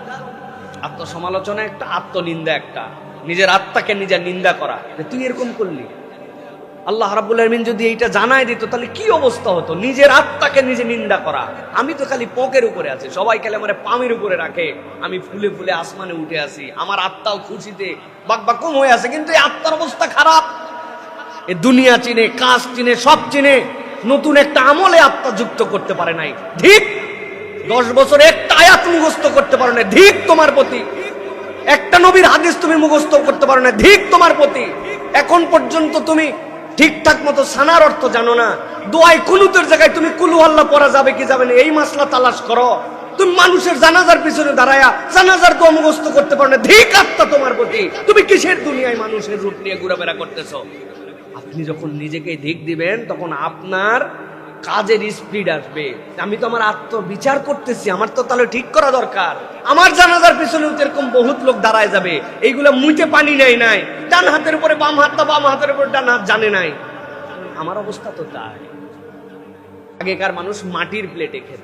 Speaker 2: আত্মসমালোচনা একটা, আত্মনিন্দা একটা, নিজের আত্মাকে নিজের নিন্দা করা, যে তুই এরকম করলি। আল্লাহ রাব্বুল আলামিন যদি এইটা জানায় দিত তাহলে কি অবস্থা হতো, নিজের আত্মাকে নিজে নিন্দা করা। আমি তো খালি পোকের উপরে আছি, সবাই খালি আমার পামের উপরে রাখে, আমি ফুলে ফুলে আসমানে উঠে আসি, আমার আত্মাও খুশিতে বাকবাকুম হয়ে আছে, কিন্তু এই আত্মার অবস্থা খারাপ। এ দুনিয়া চিনে, কাজ চিনে, সব চিনে, নতুন একটা আমলে আত্মা যুক্ত করতে পারে নাই, ঠিক 10 বছর একটা আয়াত মুখস্থ করতে পারো না, ঠিক তোমার প্রতি। একটা নবীর হাদিস তুমি মুখস্থ করতে পারো না, ঠিক তোমার প্রতি। এখন পর্যন্ত তুমি ঠিকঠাক মতো সানার অর্থ জানো না, দোয়ায় কুনুতের জায়গায় তুমি কুলু আল্লাহ পড়া যাবে কি যাবে না এই মাসলা তালাশ করো। তুমি মানুষের জানাজার পিছনে দাঁড়ায়া জানাজার দোয়া মুখস্থ করতে পারো না, ঠিক আত্মা তোমার প্রতি। তুমি কিসের দুনিয়ায় মানুষের রূপ নিয়ে ঘোরাফেরা করতেছো? আপনি যখন নিজেকে ধিক দিবেন তখন আপনার কাজের স্পিড আসবে। আমি তো আমার আত্মবিচার করতেছি, আমার তো তাহলে ঠিক করা দরকার। আমার জানাজার পিছনে এরকম বহুত লোক দাঁড়ায় যাবে, এইগুলা মুইতে পানি নাই, ডান হাতের উপরে বাম হাতটা, বাম হাতের উপরে ডান হাত জানে নাই। আমার অবস্থা তো তাই। আগেকার মানুষ মাটির প্লেটে খেত,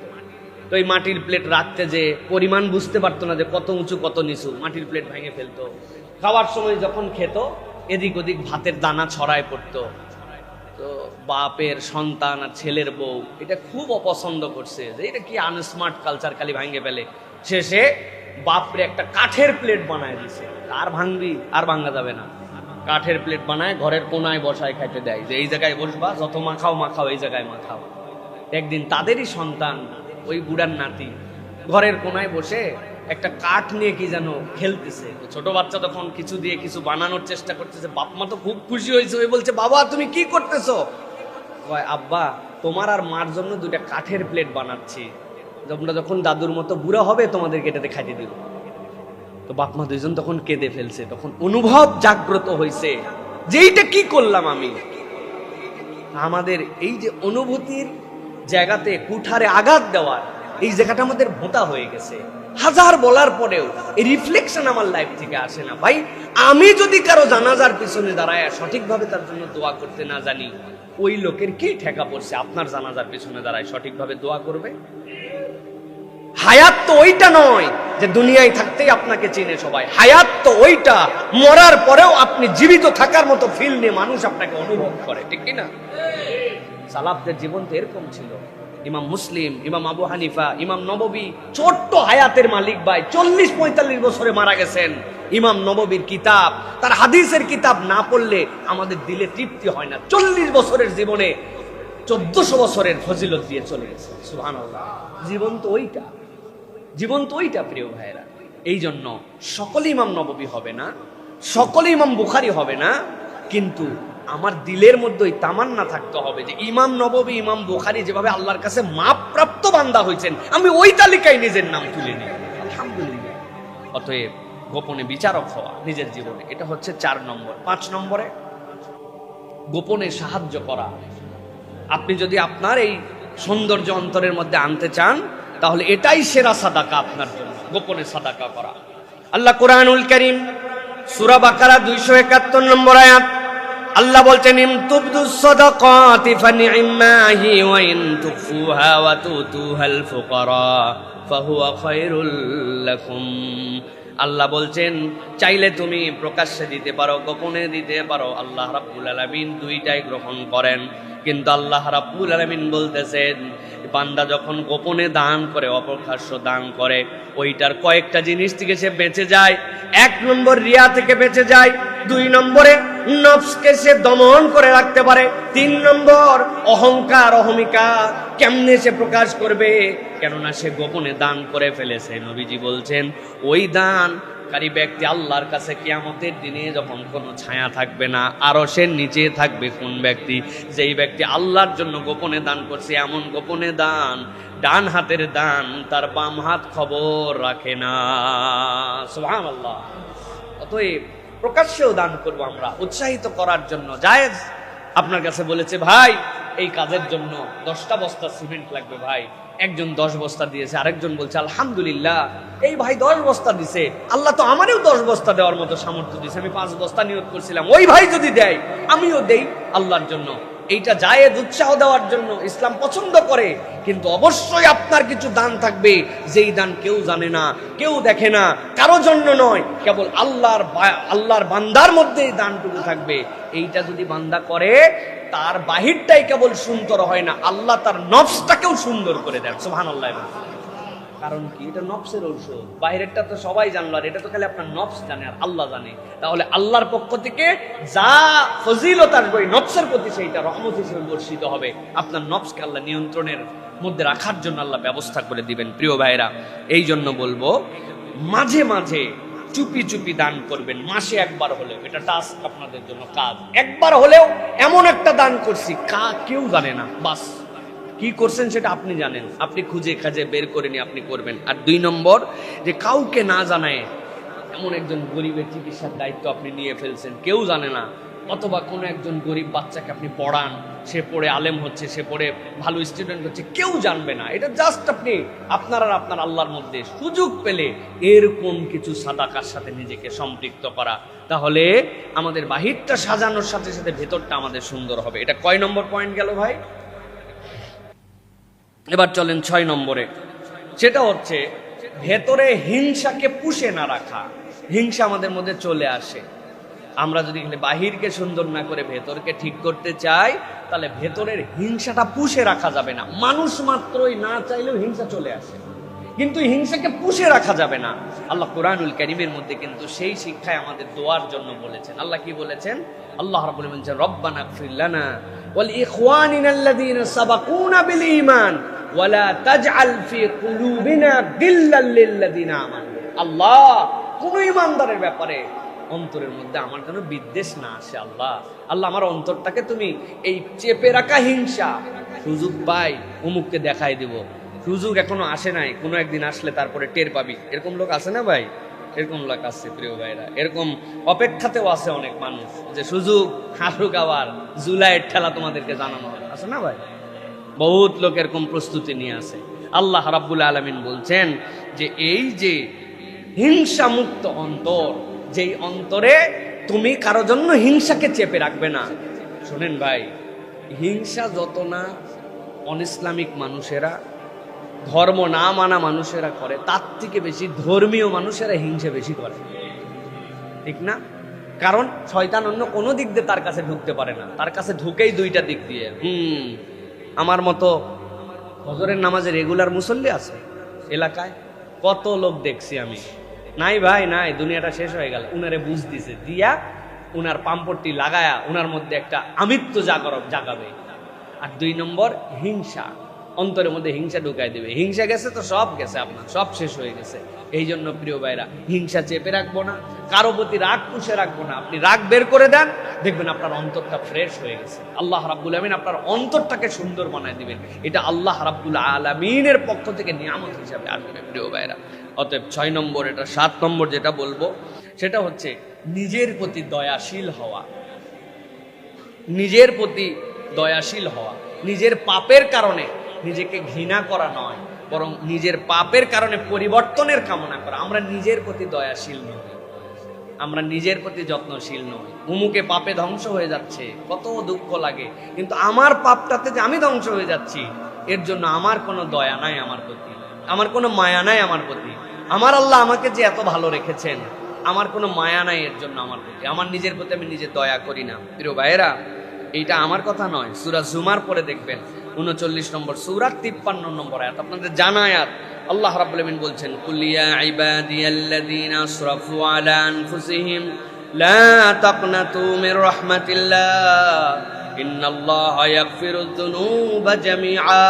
Speaker 2: তো এই মাটির প্লেট রাখতে যে পরিমাণ বুঝতে পারতো না যে কত উঁচু কত নিচু, মাটির প্লেট ভেঙে ফেলতো। খাওয়ার সময় যখন খেত এদিক ওদিক ভাতের দানা ছড়ায় পড়তো। তো বাপের সন্তান আর ছেলের বউ এটা খুব অপছন্দ করছে যে এটা কি আনস্মার্ট কালচার, খালি ভাঙে ফেলে। শেষে বাপরে একটা কাঠের প্লেট বানায় দিছে, আর ভাঙবি, আর ভাঙা যাবে না। কাঠের প্লেট বানায় ঘরের কোনায় বসায় খাইতে দেয়, যে এই জায়গায় বসবা, যত মাখাও মাখাও, এই জায়গায় মাখাও। একদিন তাদেরই সন্তান, ওই বুড়ার নাতি, ঘরের কোনায় বসে একটা কাঠ নিয়ে কি যেন খেলতেছে। ছোট বাচ্চা তখন কিছু দিয়ে কিছু বানানোর চেষ্টা করতেছে, বাপ মা তো খুব খুশি হয়েছে। ওই বলছে, বাবা তুমি কি করতেছো? আব্বা তোমার আর মার জন্য 2টা কাঠের প্লেট বানাচ্ছি, তোমরা যখন দাদুর মতো বুড়া হবে তোমাদেরকে এটাতে খাইতে দিব। তো বাপ মা দুইজন তখন কেঁদে ফেলছে। তখন অনুভব জাগ্রত হয়েছে যে এইটা কি করলাম আমি। আমাদের এই যে অনুভূতির জায়গাতে কুঠারে আঘাত দেওয়ার এই জায়গাটা আমাদের ভোঁতা হয়ে গেছে। হাজার বলার পরেও এই রিফ্লেকশন আমার লাইফ থেকে আসে না। ভাই আমি যদি কারো জানাজার পিছনে দাঁড়ায় সঠিকভাবে তার জন্য দোয়া করতে না জানি, ওই লোকের কি ঠেকা পড়ছে আপনার জানাজার পিছনে দাঁড়ায় সঠিকভাবে দোয়া করবে? হায়াত তো ওইটা নয় যে দুনিয়ায় থাকতেই আপনাকে চিনে সবাই। হায়াত তো ওইটা মরার পরেও আপনি জীবিত থাকার মতো ফিল নিয়ে মানুষ আপনাকে অনুভব করে, ঠিক কি না? সালাফদের জীবন তো এরকম ছিল। ইমাম মুসলিম, ইমাম আবু হানিফা, ইমাম নববী ছোট্ট হায়াতের মালিক ভাই, 40-45 বছরে মারা গেছেন। ইমাম নববীর কিতাব, তার হাদিসের কিতাব না পড়লে আমাদের দিলে তৃপ্তি হয় না। 40 বছরের জীবনে 1400 বছরের ফজিলত দিয়ে চলে গেছে। সুবহানাল্লাহ। জীবন তো ওইটা, জীবন তো ওইটা প্রিয় ভাইরা। এই জন্য সকলে ইমাম নববী হবে না, সকলে ইমাম বুখারী হবে না, কিন্তু আমার দিলের মধ্যে ওই তামান্না থাকতে হবে যে ইমাম নববী, ইমাম বুখারী যেভাবে আল্লাহর কাছে মাপপ্রাপ্ত বান্দা হয়েছেন, আমি ওই তালিকায় নিজের নাম তুলে নিই, আলহামদুলিল্লাহ। অতএব গোপনে বিচারক হওয়া নিজের জীবনে, এটা হচ্ছে 4 নম্বর। 5 নম্বরে গোপনে সাহায্য করা। আপনি যদি আপনার এই সৌন্দর্য অন্তরের মধ্যে আনতে চান তাহলে এটাই সেরা সাদাকা আপনার জন্য, গোপনে সাদাকা করা। আল্লাহ কুরআনুল কারীম সূরা বাকারা 271 নম্বর আয়াত, আল্লাহ বলছেন ইন তুবদুস সাদাকাতি ফানি'ম্মা হি ওয়া ইন তুখফুহা ওয়া তুতুহাল ফুকারা ফাহুয়া খায়রুল লাকুম। আল্লাহ বলছেন চাইলে তুমি প্রকাশ্যে দিতে পারো, গোপনে দিতে পারো। আল্লাহ রাব্বুল আলামিন দুইটাই গ্রহণ করেন, কিন্তু আল্লাহ রাব্বুল আলামিন বলতেছেন বান্দা যখন গোপনে দান করে, অপ্রকাশ্য দান করে, ওইটার কয়েকটা জিনিস থেকে সে বেঁচে যায়। 1 নম্বর রিয়া থেকে বেঁচে যায়, 2 নম্বরে নফসকে সে দমন করে রাখতে পারে, 3 নম্বর অহংকার অহমিকা কেমনে সে প্রকাশ করবে, কেননা সে গোপনে দান করে ফেলেছে। নবীজি বলছেন ওই দানকারী ব্যক্তি আল্লাহর কাছে কিয়ামতের দিনে যখন কোনো ছায়া থাকবে না, আরশের নিচে থাকবে কোন ব্যক্তি? যেই ব্যক্তি আল্লাহর জন্য গোপনে দান করছে। এমন গোপনে দান, ডান হাতের দান, তার বাম হাত খবর রাখে না। সুবহানাল্লাহ। অতএব প্রকাশ্যেও দান করবো আমরা, উৎসাহিত করার জন্য। জায়েজ আপনার কাছে বলেছে ভাই এই কাজের জন্য 10টা বস্তা সিমেন্ট লাগবে, ভাই একজন 10 বস্তা দিয়েছে, আরেকজন বলছে আলহামদুলিল্লাহ এই ভাই 10 বস্তা দিছে, আল্লাহ তো আমারও 10 বস্তা দেওয়ার মতো সামর্থ্য দিয়েছে, আমি 5 বস্তা নিয়ত করছিলাম, ওই ভাই যদি দেয় আমিও দেই আল্লাহর জন্য। এইটা জায়েজ, উৎসাহ দেওয়ার জন্য ইসলাম পছন্দ করে। কিন্তু অবশ্যই আপনার কিছু দান থাকবে যেই দান কেউ জানে না, কেউ দেখে না, কারো জন্য নয়, কেবল আল্লাহর বান্দার মধ্যে এই দানটুকু থাকবে। এইটা যদি বান্দা করে তার বাহিরটাই কেবল সুন্দর হয় না, আল্লাহ তার নফসটাকেও সুন্দর করে দেন। সুবহানাল্লাহ। কারণ কি? এটা নফসের ঔষধ। বাহিরেরটা তো সবাই জানলো, আর এটা তো খালি আপনার নফস জানে আর আল্লাহ জানে। তাহলে আল্লাহর পক্ষ থেকে যা ফজিলত আসবে নফসের প্রতি সেইটা রহমত হিসেবে বর্ষিত হবে। আপনার নফসকে আল্লাহ নিয়ন্ত্রণের মধ্যে রাখার জন্য আল্লাহ ব্যবস্থা করে দিবেন। প্রিয় ভাইরা, এই জন্য বলবো মাঝে মাঝে চুপি চুপি দান করবেন, মাসে একবার হলেও। এটা টাস্ক আপনাদের জন্য, কাজ। একবার হলেও এমন একটা দান করছি কেউ জানে না, বাস কি করছেন সেটা আপনি জানেন, আপনি খুঁজে খাজে বের করে নিয়ে আপনি করবেন। আর 2 নম্বর, যে কাউকে না জানায় এমন একজন গরিবের চিকিৎসার দায়িত্ব আপনি নিয়ে ফেলছেন, কেউ জানে না। অথবা কোনো একজন গরিব বাচ্চাকে আপনি পড়ান, সে পড়ে আলেম হচ্ছে, সে পড়ে ভালো স্টুডেন্ট হচ্ছে, কেউ জানবে না। এটা জাস্ট আপনি আপনার আর আপনার আল্লাহর মধ্যে সুযোগ পেলে এরকম কিছু সাদাকার সাথে নিজেকে সম্পৃক্ত করা, তাহলে আমাদের বাহিরটা সাজানোর সাথে সাথে ভেতরটা আমাদের সুন্দর হবে। এটা কয় নম্বর পয়েন্ট গেল ভাই? এবার চলেন 6 নম্বরে। সেটা হচ্ছে ভেতরে হিংসাকে পুষে না রাখা। হিংসা আমাদের মধ্যে চলে আসে। আমরা যদি বাহিরকে সুন্দর না করে ভেতরকে ঠিক করতে চাই, তাহলে ভেতরের হিংসাটা পুষে রাখা যাবে না। মানুষ মাত্রই না চাইলেও হিংসা চলে আসে, কিন্তু হিংসাকে পুষে রাখা যাবে না। আল্লাহ কুরআনুল কারীমের মধ্যে কিন্তু সেই শিক্ষায় আমাদের দোয়ার জন্য বলেছেন। আল্লাহ কি বলেছেন? আল্লাহ রাব্বুল আলামিন বলেছেন রব্বানা ইগফির লানা ওয়াল ইখওয়ানিনাল্লাযীনা সাবাকুনা বিল ঈমান ওয়া লা তাজআল ফি কুলুবিনা গিল্লাল লিল্লাযীনা আমানু। আল্লাহ, কোন ঈমানদারের ব্যাপারে অন্তরের মধ্যে আমার যেন বিদ্বেষ না আসে। আল্লাহ আমার অন্তরটাকে তুমি এই চেপে রাখা হিংসা, সুযোগ পাই অমুককে দেখাই দিব, সুযোগ এখনো আসে নাই, কোনো একদিন আসলে তারপরে টের পাবি, এরকম লোক আছে না ভাই? এরকম লোক আছে প্রিয় ভাইরা, এরকম অপেক্ষাতেও আছে অনেক মানুষ যে সুযোগ হাসুক, আবার জুলাইয়ের ঠেলা তোমাদেরকে জানানো হবে, আছে না ভাই? বহুত লোক এরকম প্রস্তুতি নিয়ে আছে। আল্লাহ রাব্বুল আলামিন বলছেন যে এই যে হিংসা মুক্ত অন্তর, যেই অন্তরে তুমি কারো জন্য হিংসাকে চেপে রাখবে না। শোনেন ভাই, হিংসা যত না অনইসলামিক মানুষেরা, ধর্ম না মানা মানুষেরা করে, তার থেকে বেশি ধর্মীয় মানুষেরা হিংসা বেশি করে, ঠিক না? কারণ শয়তান অন্য কোনো দিক দিয়ে তার কাছে ঢুকতে পারে না, তার কাছে ঢুকেই 2টা দিক দিয়ে। আমার মতো ফজরের নামাজে রেগুলার মুসল্লি আছে এলাকায়, কত লোক দেখছি আমি। নাই ভাই নাই, দুনিয়াটা শেষ হয়ে গেল। উনারে বুঝ দিছে, দিয়া উনার পাম্পট্টি লাগায়া উনার মধ্যে একটা আমিত্ব জাগাবে। আর 2 নম্বর হিংসা, অন্তরের মধ্যে হিংসা ঢুকাই দেবে। হিংসা গেছে তো সব গেছে, আপনার সব শেষ হয়ে গেছে। এই জন্য প্রিয় ভাইরা, হিংসা চেপে রাখবো না, কারো প্রতি রাগ পুষে রাখবো না। আপনি রাগ বের করে দেন, দেখবেন আপনার অন্তরটা ফ্রেশ হয়ে গেছে। আল্লাহ রাব্বুল আলামিন আপনার অন্তরটাকে সুন্দর বানায় দিবেন। এটা আল্লাহ রাব্বুল আলামিনের পক্ষ থেকে নিয়ামত হিসাবে আসবে প্রিয় ভাইরা। অতএব 6 নম্বর, এটা 7 নম্বর যেটা বলবো সেটা হচ্ছে নিজের প্রতি দয়াশীল হওয়া। নিজের প্রতি দয়াশীল হওয়া, নিজের পাপের কারণে নিজেকে ঘৃণা করা নয়, বরং নিজের পাপের কারণে পরিবর্তনের কামনা করা। আমরা নিজের প্রতি দয়াশীল নই, আমরা নিজের প্রতি যত্নশীল নই। উমুকে পাপে ধ্বংস হয়ে যাচ্ছে, কত দুঃখ লাগে, কিন্তু আমার পাপটাতে যে আমি ধ্বংস হয়ে যাচ্ছি, এর জন্য আমার কোনো দয়া নাই আমার প্রতি, আমার কোনো মায়া নাই আমার প্রতি। আমার আল্লাহ আমাকে যে এত ভালো রেখেছেন, আমার কোনো মায়া নাই এর জন্য আমার প্রতি, আমার নিজের প্রতি আমি নিজে দয়া করি না। প্রিয় ভাইয়েরা, এইটা আমার কথা নয়, সূরা জুমার পরে দেখবেন 39 নম্বর সূরা 53 নম্বর আয়াত, আপনাদের জানা আয়াত। আল্লাহ রাব্বুল আমিন বলছেন, কুল ইয়া ইবাদিয়াল্লাযীনা আসরাফু আলা আনফুসিহিম লা তাকনাতু মির রাহমাতিল্লাহ ইন্নাল্লাহা ইয়াগফিরুয যুনুবা জামিআ।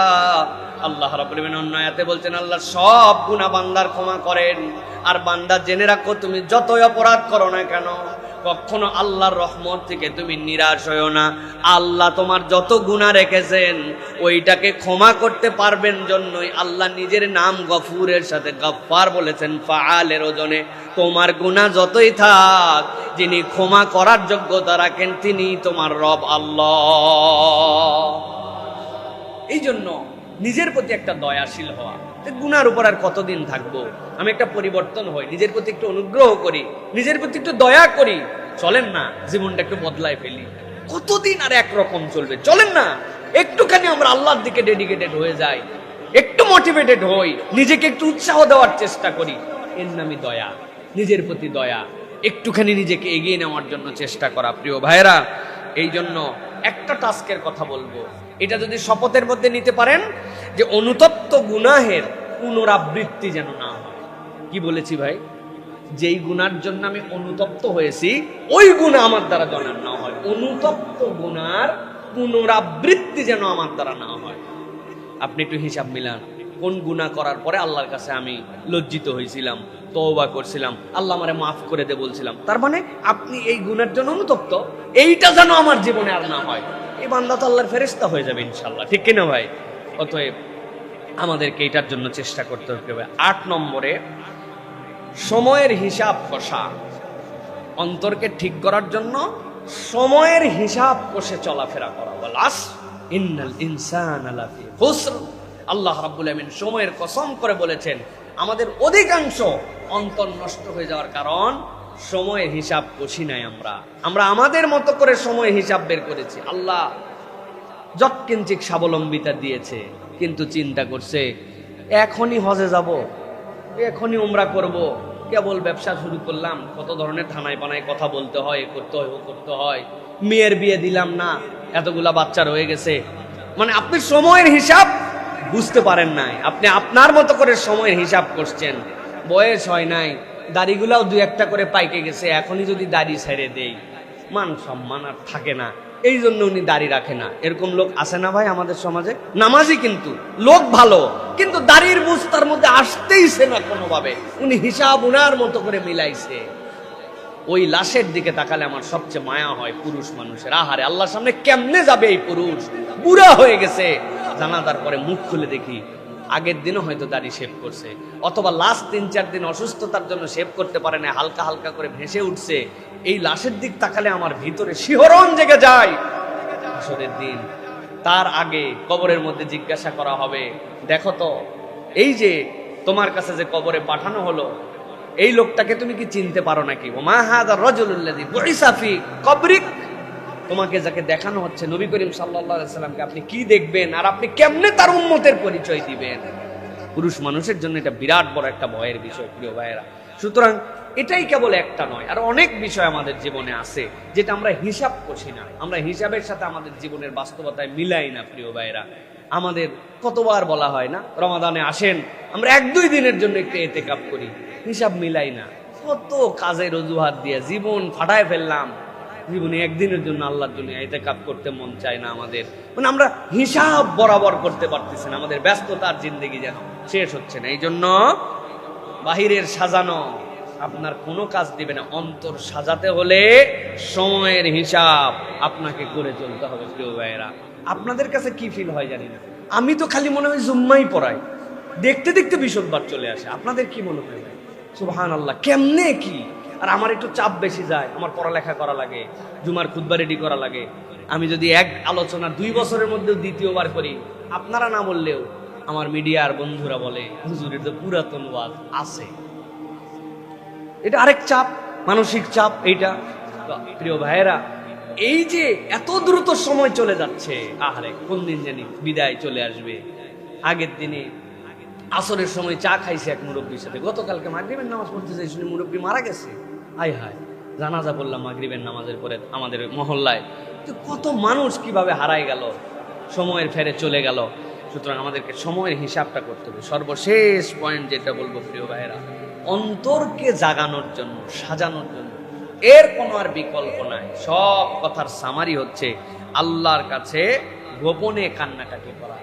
Speaker 2: আল্লাহ রাব্বুল আমিন অন্য আয়াতে বলছেন, আল্লাহ সব গুনাহ বান্দার ক্ষমা করেন। আর বান্দা জেনে রাখো, তুমি যতই অপরাধ করো না কেন, কখনো আল্লাহর রহমত থেকে তুমি নিরাশ হইও না। আল্লাহ তোমার যত গুনাহ রেখেছেন ওইটাকে ক্ষমা করতে পারবেন জন্যই আল্লাহ নিজের নাম গফুরের সাথে গফফার বলেছেন, ফাআলের ওজনে। তোমার গুনাহ যতই থাক, যিনি ক্ষমা করার যোগ্যতা রাখেন তিনি তোমার রব আল্লাহ। এই জন্য নিজের প্রতি একটা দয়াশীল হওয়া। গুনার উপর আর কতদিন থাকবো, আমি একটা পরিবর্তন হই, নিজের প্রতি একটু অনুগ্রহ করি, নিজের প্রতি একটু দয়া করি। চলেন না জীবনটা একটু বদলায় ফেলি, কতদিন আর একরকম চলবে? চলেন না একটুখানি আমরা আল্লাহর দিকে ডেডিকেটেড হয়ে যাই, একটু মোটিভেটেড হই, নিজেকে একটু উৎসাহ দেওয়ার চেষ্টা করি। এর নামই দয়া, নিজের প্রতি দয়া, একটুখানি নিজেকে এগিয়ে নেওয়ার জন্য চেষ্টা করা। প্রিয় ভাইয়েরা, এই জন্য একটা টাস্কের কথা বলবো, এটা যদি শপথের মধ্যে নিতে পারেন যে অনুতপ্ত গুনাহের পুনরাবৃত্তি যেন না হয়। কি বলেছি ভাই? যেই গুনার জন্য আমি অনুতপ্ত হয়েছি ওই গুনাহ আমার দ্বারা যেন না হয়, অনুতপ্ত গুনার পুনরাবৃত্তি যেন আমার দ্বারা না হয়। আপনি একটু হিসাব মিলান, কোন গুনাহ করার পরে আল্লাহর কাছে আমি লজ্জিত হয়েছিলাম, তওবা করছিলাম, আল্লাহ আমারে মাফ করে দে বলছিলাম, তার মানে আপনি এই গুনার জন্য অনুতপ্ত, এইটা যেন আমার জীবনে আর না হয়। এই বান্দা তো আল্লাহর ফেরেশতা হয়ে যাবে ইনশাআল্লাহ, ঠিক কিনা ভাই? অতএব আমাদেরকে এটার জন্য চেষ্টা করতে হবে। 8 নম্বরে, সময়ের হিসাব কষা। অন্তরকে ঠিক করার জন্য সময়ের হিসাব কষে চলাফেরা করা। ওয়ালাস ইন্নাল ইনসানা লাফি খুসর। আল্লাহ রাব্বুল আমিন সময়ের কসম করে বলেছেন, আমাদের অধিকাংশ অন্তর নষ্ট হয়ে যাওয়ার কারণ সময়ের হিসাব কষি নাই। আমরা আমাদের মতো করে সময়ের হিসাব বের করেছি। আল্লাহ যৎকিঞ্চিৎ স্বাবলম্বিতা দিয়েছে, কিন্তু চিন্তা করছে এখনই হজে যাব, এখনই উমরা করব, কেবল ব্যবসা শুরু করলাম, কত ধরনের থানায় পানায় কথা বলতে হয়, করতে হয়, ও করতে হয়, মেয়ের বিয়ে দিলাম না, এতগুলা বাচ্চা রয়ে গেছে। মানে আপনি সময়ের হিসাব বুঝতে পারেন নাই, আপনি আপনার মতো করে সময়ের হিসাব করছেন। বয়স হয় নাই, দাড়িগুলাও 2-1টা করে পাইকে গেছে, এখনই যদি দাড়ি ছেড়ে দেই মান সম্মান আর থাকে না, এই জন্য উনি দাড়ি রাখে না। এরকম লোক আছে না ভাই আমাদের সমাজে? নামাজি কিন্তু লোক ভালো, কিন্তু দাড়ির বুঝ তার মধ্যে আসতেইছে না কোনোভাবে। উনি হিসাব উনার মতো করে মিলাইছে। ওই লাশের দিকে তাকালে আমার সবচেয়ে মায়া হয় পুরুষ মানুষের। আহারে, আল্লাহর সামনে কেমনে যাবে এই পুরুষ? বুড়া হয়ে গেছে। জানাজার পরে মুখ খুলে দেখি আগের দিনও হয়তো দাড়ি শেভ করছে, অথবা লাস্ট 3-4 দিন অসুস্থতার জন্য শেভ করতে পারে না, হালকা হালকা করে ভেসে উঠছে। এই লাশের দিক তাকালে আমার ভিতরে শিহরণ জেগে যায়। হাসরের দিন, তার আগে কবরের মধ্যে জিজ্ঞাসা করা হবে, দেখো তো এই যে তোমার কাছে যে কবরে পাঠানো হলো, এই লোকটাকে তুমি কি চিনতে পারো নাকি? ওমা হাযা রাজুলুল্লাযী বুইসা ফি কবরিক। তোমাকে যাকে দেখানো হচ্ছে নবী করিম সাল্লাল্লাহু আলাইহি সাল্লামকে আপনি কি দেখবেন, আর আপনি কেমনে তার উম্মতের পরিচয় দিবেন? পুরুষ মানুষের জন্য এটা বিরাট বড় একটা ভয়ের বিষয় প্রিয় ভাইয়েরা। সুতরাং এটাই কেবল একটা নয়, আর অনেক বিষয় আমাদের জীবনে আছে যেটা আমরা হিসাব কষি না, আমরা হিসাবের সাথে আমাদের জীবনের বাস্তবতায় মিলাই না। প্রিয় ভাইয়েরা, আমাদের কতবার বলা হয় না, রমাদানে আসেন, আমরা 1-2 দিনের জন্য একটু ইতিকাফ করি, হিসাব মিলাই না। কত কাজের অজুহাত দিয়ে জীবন ফাটায় ফেললাম, জীবনে একদিনের জন্য আল্লাহর জন্য ইতিকাফ করতে মন চায় না আমাদের। মানে আমরা হিসাব বরাবর করতে পারতেছি না, আমাদের ব্যস্ততার জিন্দেগি যেন শেষ হচ্ছে না। এই জন্য বাহিরের সাজানো আপনার কোনো কাজ দিবে না, অন্তর সাজাতে হলে সময়ের হিসাব আপনাকে করে চলতে হবে। প্রিয় ভাইয়েরা, আপনাদের কাছে কি ফিল হয় জানি না, আমি তো খালি মনে হয় জুম্মাই পড়াই, দেখতে দেখতে 20 বার চলে আসে। আপনাদের কি মনে হয়? সুবহানাল্লাহ, কেমনে কি? আর আমার একটু চাপ বেশি যায়, আমার পড়ালেখা করা লাগে, জুমার খুতবা রেডি করা লাগে। আমি যদি এক আলোচনা 2 বছরের মধ্যে 2য় করি, আপনারা না বললেও আমার মিডিয়ার বন্ধুরা বলে হুজুরের তো পুরাতন ওয়াজ আছে। এটা আরেক চাপ। মানসিক চাপ এইটা। তো প্রিয় ভাইয়েরা, এই যে এত দ্রুত সময় চলে যাচ্ছে, আহারে কোন দিন জানি বিদায় চলে আসবে। আগের দিনে আসরের সময় চা খাইছে এক মুরব্বীর সাথে, গতকালকে মাগরিবের নামাজ পড়তে যাই শুনে মুরব্বী মারা গেছে। আয় হায়, জানাজা বললাম মাগরিবের নামাজের পরে আমাদের মহল্লায়। তো কত মানুষ কিভাবে হারায় গেল, সময়ের ফেরে চলে গেল। সুতরাং আমাদেরকে সময়ের হিসাবটা করতে হবে। সর্বশেষ পয়েন্ট যেটা বলবো প্রিয় ভাইয়েরা, অন্তরকে জাগানোর জন্য, সাজানোর জন্য এর কোনো আর বিকল্প নাই। সব কথার সামারি হচ্ছে আল্লাহর কাছে গোপনে কান্নাকাটি করা।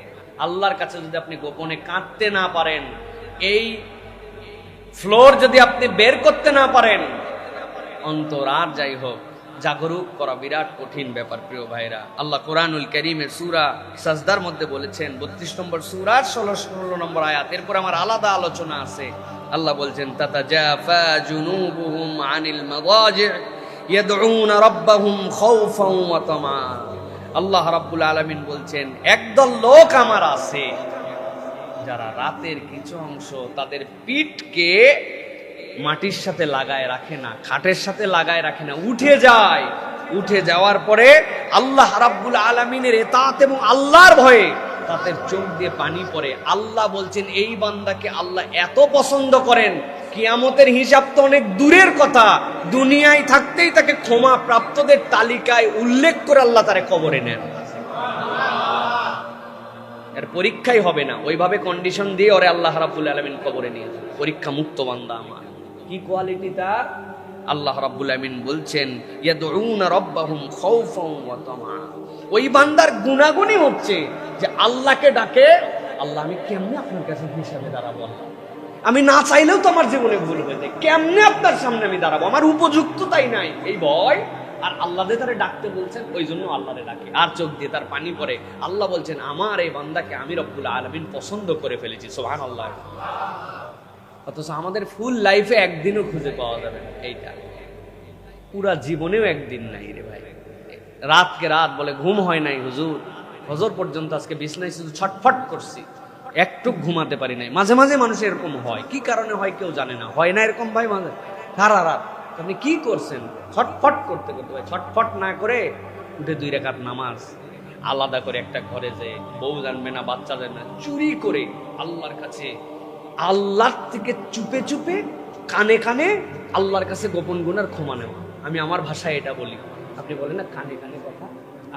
Speaker 2: আল্লাহর কাছে যদি আপনি গোপনে কাঁদতে না পারেন, এই ফ্লোর যদি আপনি বের করতে না পারেন, অন্তর আর যাই হোক জাগরুক করা বিরাট কঠিন ব্যাপার প্রিয় ভাইরা। আল্লাহ কোরআনুল কারীমের সূরা সাজদার মধ্যে বলেছেন, 32 নম্বর সূরার 16 নম্বর আয়াত। এরপর আমার আলাদা আলোচনা আছে। আল্লাহ বলছেন, তাতাজাফা জুনুবুহুম আনিল মাদাজি' ইয়াদউনা রাব্বাহুম খাউফান ওয়া তামা। আল্লাহ রাব্বুল আলামিন বলছেন, একদল লোক আমার আছে যারা রাতের কিছু অংশ তাদের পিঠকে মাটির সাথে লাগায় রাখে না, খাটের সাথে লাগায় রাখে না, উঠে যায়। উঠে যাওয়ার পরে আল্লাহ রাব্বুল আলামিনের ইতাআত এবং আল্লাহর ভয়ে তাদের চোখ দিয়ে পানি পড়ে। আল্লাহ বলছেন, এই বান্দাকে আল্লাহ এত পছন্দ করেন, কিয়ামতের হিসাব তো অনেক দূরের কথা, দুনিয়ায় থাকতেই তাকে ক্ষমা প্রাপ্তদের তালিকায় উল্লেখ করে আল্লাহ তারে কবরে নেন। এর পরীক্ষাই হবে না, ওইভাবে কন্ডিশন দিয়ে ওরে আল্লাহ রাব্বুল আলামিন কবরে নিয়ে যান। পরীক্ষা মুক্ত বান্দা আমার। কি কোয়ালিটি তার? আল্লাহ রাব্বুল আলামিন বলছেন, ইয়াদউনা রাব্বাহুম খাউফান ওয়া তামা। ওই বান্দার গুনাহগুনি হচ্ছে যে আল্লাহকে ডাকে, আল্লাহ আমি কেমনে আপনার কাছে হিসাবে দাঁড়াবো, আমি না চাইলেও তো আমার জীবনে ভুল হয়ে যায়, কেমনে আপনার সামনে আমি দাঁড়াবো, আমার উপযুক্ততাই নাই, এই ভয়। আর আল্লাহ যে তারে ডাকতে বলছেন, ওই জন্য আল্লাহরে ডাকে, আর চোখ দিয়ে তার পানি পড়ে। আল্লাহ বলছেন, আমার এই বান্দাকে আমি রব্বুল আলামিন পছন্দ করে ফেলেছি। সুবহানাল্লাহ। অথচ আমাদের ফুল লাইফে একদিনও খুঁজে পাওয়া যাবে না এইটা, পুরা জীবনেও একদিন নাই রে ভাই। রাতকে রাত বলে ঘুম হয় নাই হুজুর, ফজর পর্যন্ত আজকে বিছনায় শুধু ছটফট করছি, একটু ঘুমাতে পারি নাই। মাঝে মাঝে মানুষের এরকম হয়, কি কারণে হয় কেউ জানে না, হয় না এরকম ভাই মাঝে সারা রাত। আপনি কি করছেন? ছটফট করতে করতে ভাই, ছটফট না করে উঠে 2 রাকাত নামাজ আলাদা করে একটা ঘরে যে বউ জানবে না, বাচ্চা জানবে না, চুরি করে আল্লাহর কাছে, আল্লাহর থেকে চুপে চুপে কানে কানে আল্লাহর কাছে গোপন গুনার ক্ষমা নেওয়া। আমি আমার ভাষায় এটা বলি, আপনি বলেন না কানে কানে কথা,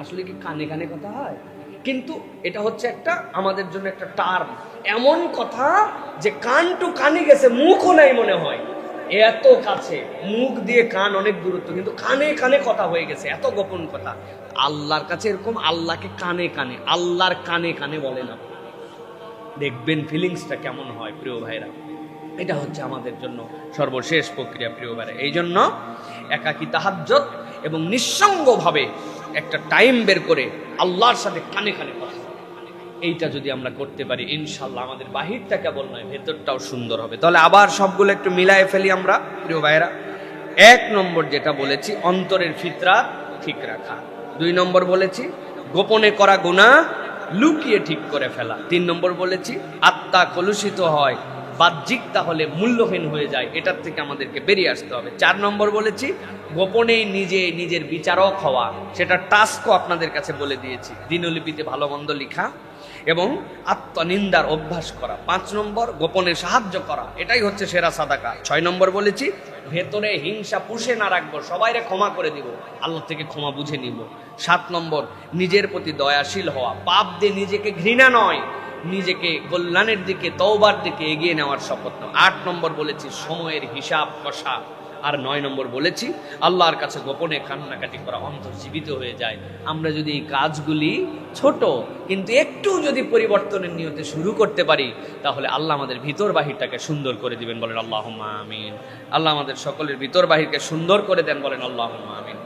Speaker 2: আসলে কি কানে কানে কথা হয়? কিন্তু এটা হচ্ছে একটা আমাদের জন্য একটা টার্ম, এমন কথা যে কান টু কানে গেছে, মুখও নাই মনে হয়, এত কাছে। মুখ দিয়ে কান অনেক দূরত্ব, কিন্তু কানে কানে কথা হয়ে গেছে, এত গোপন কথা। আল্লাহর কাছে এরকম আল্লাহকে কানে কানে, আল্লাহর কানে কানে বলে না, দেখবেন ফিলিংসটা কেমন হয় প্রিয় ভাইরা। এটা হচ্ছে আমাদের জন্য সর্বশেষ প্রক্রিয়া প্রিয় ভাইরা। এই জন্য একাকী তাহাজ্জুদ এবং নিঃসঙ্গভাবে একটা টাইম বের করে আল্লাহর সাথে কানে কানে কথা, এইটা যদি আমরা করতে পারি, ইনশাআল্লাহ আমাদের বাহিরটা কেবল নয়, ভেতরটাও সুন্দর হবে। তাহলে আবার সবগুলো একটু মিলায়ে ফেলি আমরা প্রিয় ভাইরা। 1 নম্বর যেটা বলেছি, অন্তরের ফিতরাত ঠিক রাখা। 2 নম্বর বলেছি, গোপনে করা গুনাহ লুকিয়ে ঠিক করে ফেলা। 3 নম্বর বলেছি, আত্মা কলুষিত হয়, বাহ্যিক তাহলে মূল্যহীন হয়ে যায়, এটার থেকে আমাদেরকে বেরিয়ে আসতে হবে। 4 নম্বর বলেছি, গোপনেই নিজের বিচারক হওয়া, সেটা টাস্কও আপনাদের কাছে বলে দিয়েছি, দিনলিপিতে ভালো মন্দ লেখা এবং আত্মনিন্দার অভ্যাস করা। 5 নম্বর, গোপনে সাহায্য করা, এটাই হচ্ছে সেরা সাদাকা। 6 নম্বর বলেছি, ভেতরে হিংসা পুষে না রাখবো, সবাইরে ক্ষমা করে দিব, আল্লাহ থেকে ক্ষমা বুঝে নিব। 7 নম্বর, নিজের প্রতি দয়াশীল হওয়া, পাপ দিয়ে নিজেকে ঘৃণা নয়, নিজেকে কল্যাণের দিকে, তওবার দিকে এগিয়ে নেওয়ার শপথ নাও। 8 নম্বর বলেছি, সময়ের হিসাব কষা। আর 9 নম্বর বলেছি, আল্লাহর কাছে গোপনে কান্নাকাটি করা, অন্তর জীবিত হয়ে যায়। আমরা যদি এই কাজগুলি ছোট কিন্তু একটু যদি পরিবর্তনের নিয়তে শুরু করতে পারি, তাহলে আল্লাহ আমাদের ভিতর বাহিরটাকে সুন্দর করে দিবেন, বলেন আল্লাহুম্মা আমিন। আল্লাহ আমাদের সকলের ভিতর বাহিরকে সুন্দর করে দেন, বলেন আল্লাহুম্মা আমিন।